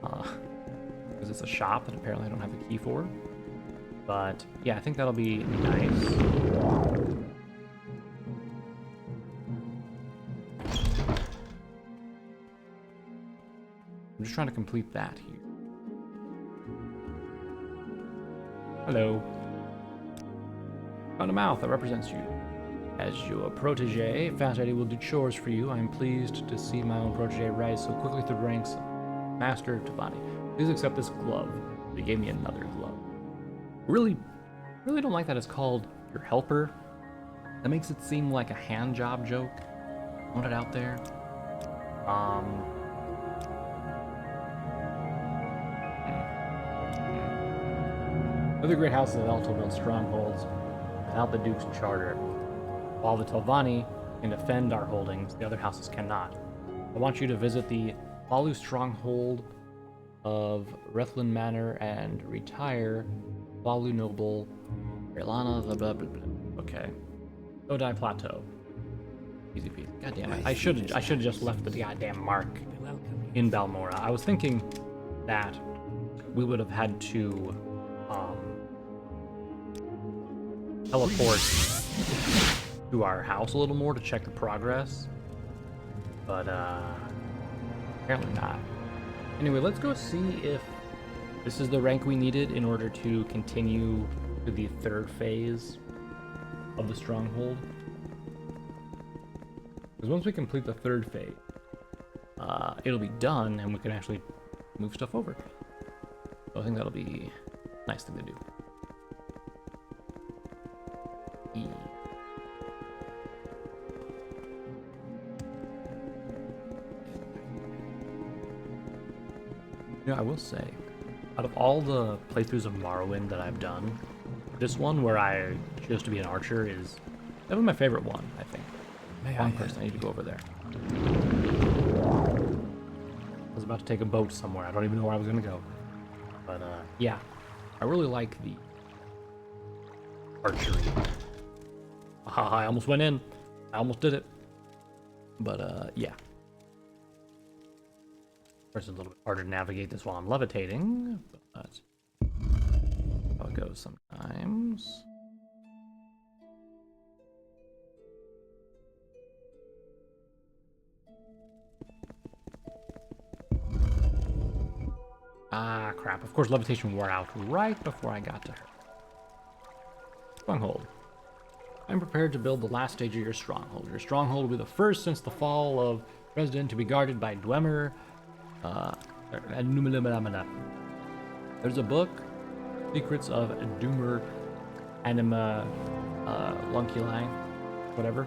Because it's a shop that apparently I don't have a key for. But yeah, I think that'll be nice. I'm just trying to complete that here. Hello. Found a mouth that represents you. As your protege, Fat Eddie will do chores for you. I am pleased to see my own protege rise so quickly through the ranks. Master Tavani, please accept this glove. He gave me another glove. Really don't like that it's called your helper. That makes it seem like a hand job joke. Want it out there. Other great houses of Elto build strongholds without the Duke's charter. While the Telvanni can defend our holdings, the other houses cannot. I want you to visit the Balu stronghold of Rethlin Manor and retire Balu Noble, Relana, the blah blah blah. Okay. Odai Plateau. Easy peasy. God damn it. I should have just left the goddamn mark in Balmora. I was thinking that we would have had to teleport to our house a little more to check the progress, but apparently not. Anyway, let's go see if this is the rank we needed in order to continue to the third phase of the stronghold. Because once we complete the third phase, it'll be done and we can actually move stuff over. So I think that'll be a nice thing to do. You know, I will say, out of all the playthroughs of Morrowind that I've done, this one where I chose to be an archer is definitely my favorite one, I think. One person, I need to go over there. I was about to take a boat somewhere. I don't even know where I was going to go. But, yeah. I really like the archery. I almost went in. I almost did it. But, yeah. Of course, it's a little bit harder to navigate this while I'm levitating, but that's how it goes sometimes. Ah, crap. Of course, levitation wore out right before I got to her. Stronghold. I'm prepared to build the last stage of your stronghold. Your stronghold will be the first since the fall of Resident to be guarded by Dwemer, There's a book, Secrets of Doomer Anima Lunculi, whatever,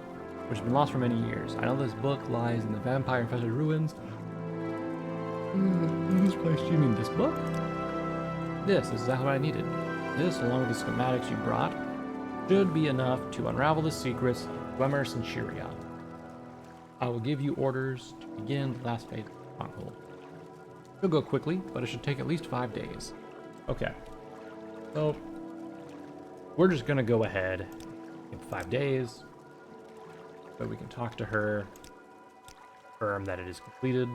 which has been lost for many years. I know this book lies in the vampire-infested ruins. This place, you mean this book? This is exactly what I needed. This, along with the schematics you brought, should be enough to unravel the secrets of Dwemer Centurion. I will give you orders to begin the last phase of the stronghold. It'll go quickly, but it should take at least 5 days. Okay. So, we're just gonna go ahead in 5 days, so we can talk to her, confirm that it is completed.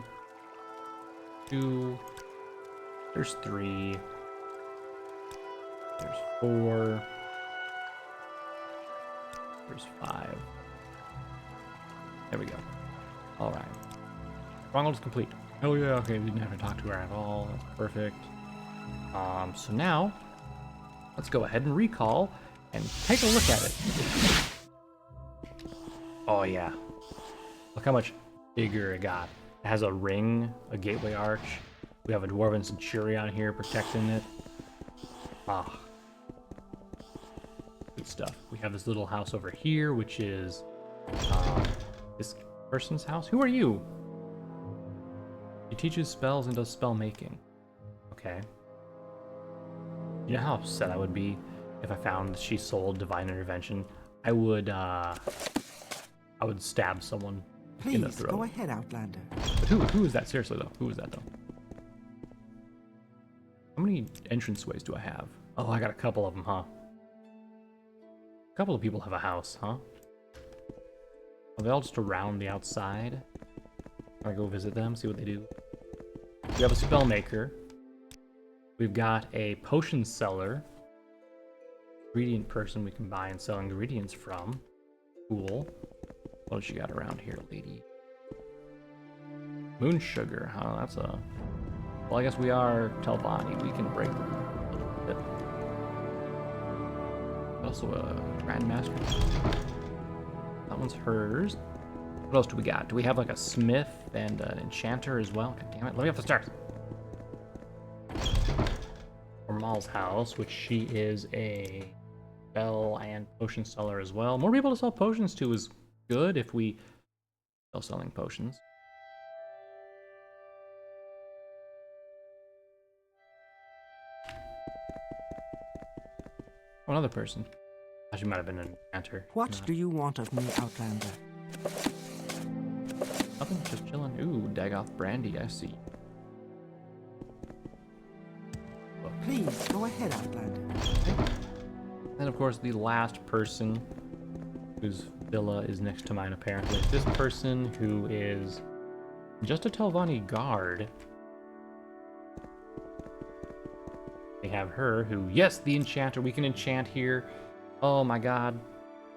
2, there's 3, there's 4, there's 5. There we go. Alright. Stronghold is complete. Oh yeah, okay, we didn't have to talk to her at all. That's perfect. So now, let's go ahead and recall and take a look at it. Oh yeah. Look how much bigger it got. It has a ring, a gateway arch. We have a dwarven centurion here protecting it. Ah. Good stuff. We have this little house over here, which is this person's house. Who are you? He teaches spells and does spell making. Okay. You know how upset I would be if I found she sold divine intervention? I would stab someone in the Please, throat. go ahead, Outlander. But who is that? Seriously though, who is that though? How many entranceways do I have? Oh, I got a couple of them, huh? A couple of people have a house, huh? Are they all just around the outside? Can I go visit them, see what they do? We have a spell maker. We've got a potion seller. Ingredient person we can buy and sell ingredients from. Cool. What else you got around here, lady? Moon sugar, huh? That's a... Well, I guess we are Telvanni. We can break them a little bit. Also a Grandmaster. That one's hers. What else do we got? Do we have like a smith and an enchanter as well? God damn it. Let me up the stairs. Mal's house, which she is a spell and potion seller as well. More people to sell potions to is good if we sell selling potions. Oh, another person. She might have been an enchanter. What do you want of me, Outlander? Nothing, just chilling. Ooh, Dagoth brandy, I see. Please, go ahead, Outlander. And of course, the last person whose villa is next to mine, apparently. This person who is just a Telvanni guard. They have her who, yes, the enchanter. We can enchant here. Oh my god.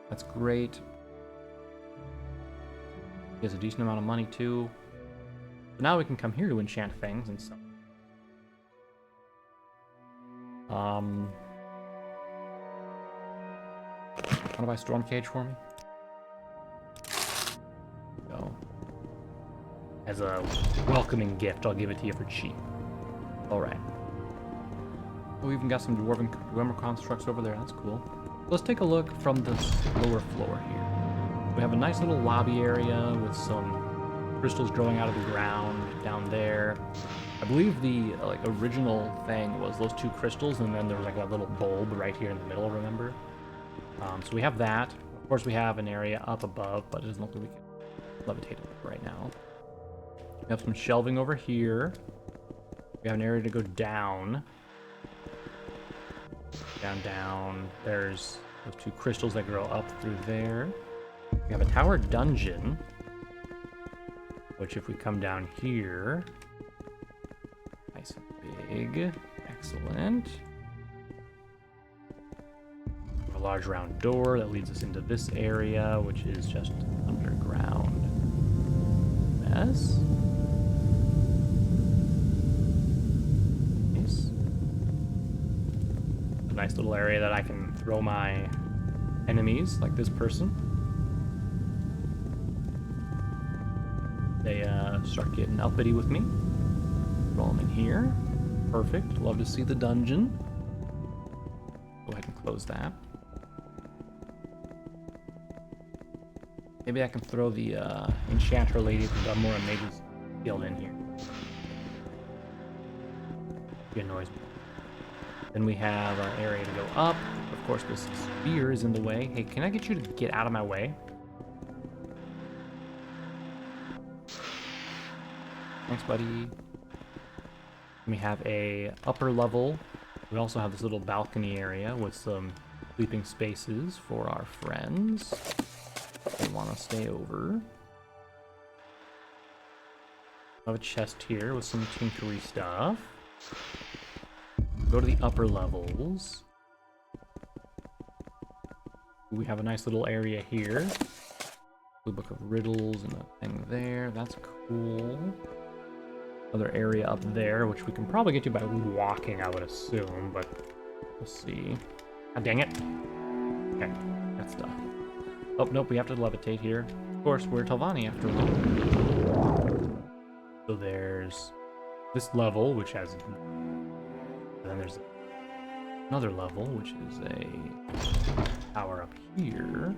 That's great. He has a decent amount of money too. So now we can come here to enchant things and stuff. Want to buy Storm Cage for me? Go. As a welcoming gift, I'll give it to you for cheap. Alright. We even got some Dwemer constructs over there. That's cool. Let's take a look from this lower floor here. We have a nice little lobby area with some crystals growing out of the ground down there. I believe the original thing was those 2 crystals, and then there was like a little bulb right here in the middle, remember? So we have that. Of course, we have an area up above, but it doesn't look like we can levitate it right now. We have some shelving over here. We have an area to go down. Down. There's those 2 crystals that grow up through there. We have a tower dungeon, which if we come down here, nice and big, excellent. A large round door that leads us into this area, which is just underground. Mess. Nice. A nice little area that I can throw my enemies, like this person. They start getting uppity with me. Roll them in here. Perfect. Love to see the dungeon. Go ahead and close that. Maybe I can throw the enchanter lady from Balmora Mage's Guild in here. She annoys me. Then we have our area to go up. Of course, this spear is in the way. Hey, can I get you to get out of my way? Thanks, buddy. We have a upper level. We also have this little balcony area with some sleeping spaces for our friends. They want to stay over. I have a chest here with some tinkery stuff. Go to the upper levels. We have a nice little area here. Blue Book of Riddles and a thing there. That's cool. Another area up there, which we can probably get to by walking, I would assume, but we'll see. Ah, dang it. Okay, that's stuff. Oh, nope, we have to levitate here. Of course, we're Telvanni after all. So there's this level, which has... Then there's another level, which is a tower up here.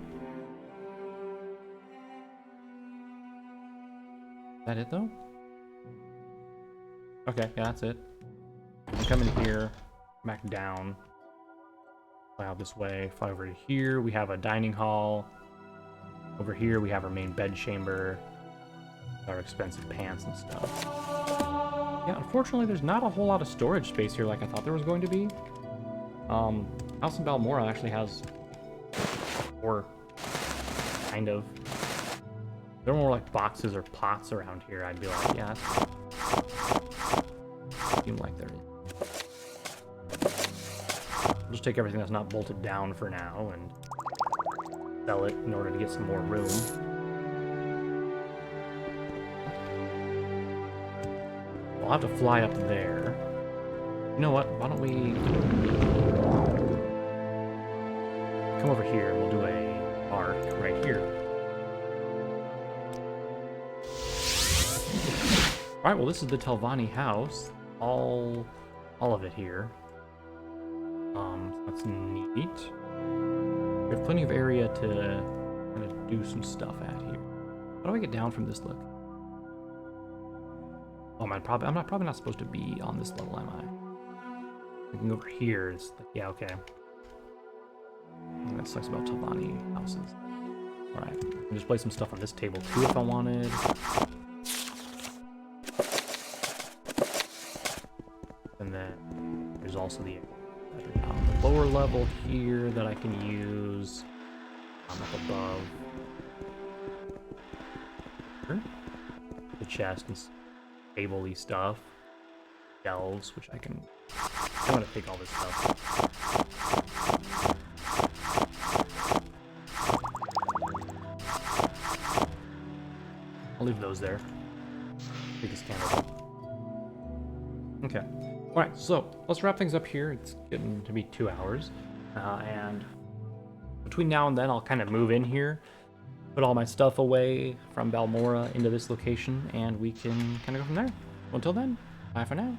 Is that it, though? Okay, yeah, that's it. We come in here, back down, fly out this way, fly over to here. We have a dining hall. Over here, we have our main bed chamber, our expensive pants and stuff. Yeah, unfortunately, there's not a whole lot of storage space here like I thought there was going to be. House in Balmora actually has, or kind of. There are more like boxes or pots around here. I'd be like, yeah, seem like there is. I'll just take everything that's not bolted down for now and sell it in order to get some more room. I'll have to fly up there. You know what? Why don't we come over here and we'll do a arc right here. Alright, well this is the Telvanni house. All of it here. That's neat. We have plenty of area to kind of do some stuff at here. How do I get down from this look? Oh, I'm probably not supposed to be on this level, am I? We can go over here. It's like, yeah, okay. That sucks about Telvanni houses. Alright, I can just play some stuff on this table too if I wanted. And then there's also the lower level here that I can use. Up above. Here. The chest and table-y stuff. Shelves, which I can... I'm gonna take all this stuff. I'll leave those there. Take this candle. Okay. Alright, so let's wrap things up here. It's getting to be 2 hours. And between now and then, I'll kind of move in here, put all my stuff away from Balmora into this location, and we can kind of go from there. Until then, bye for now.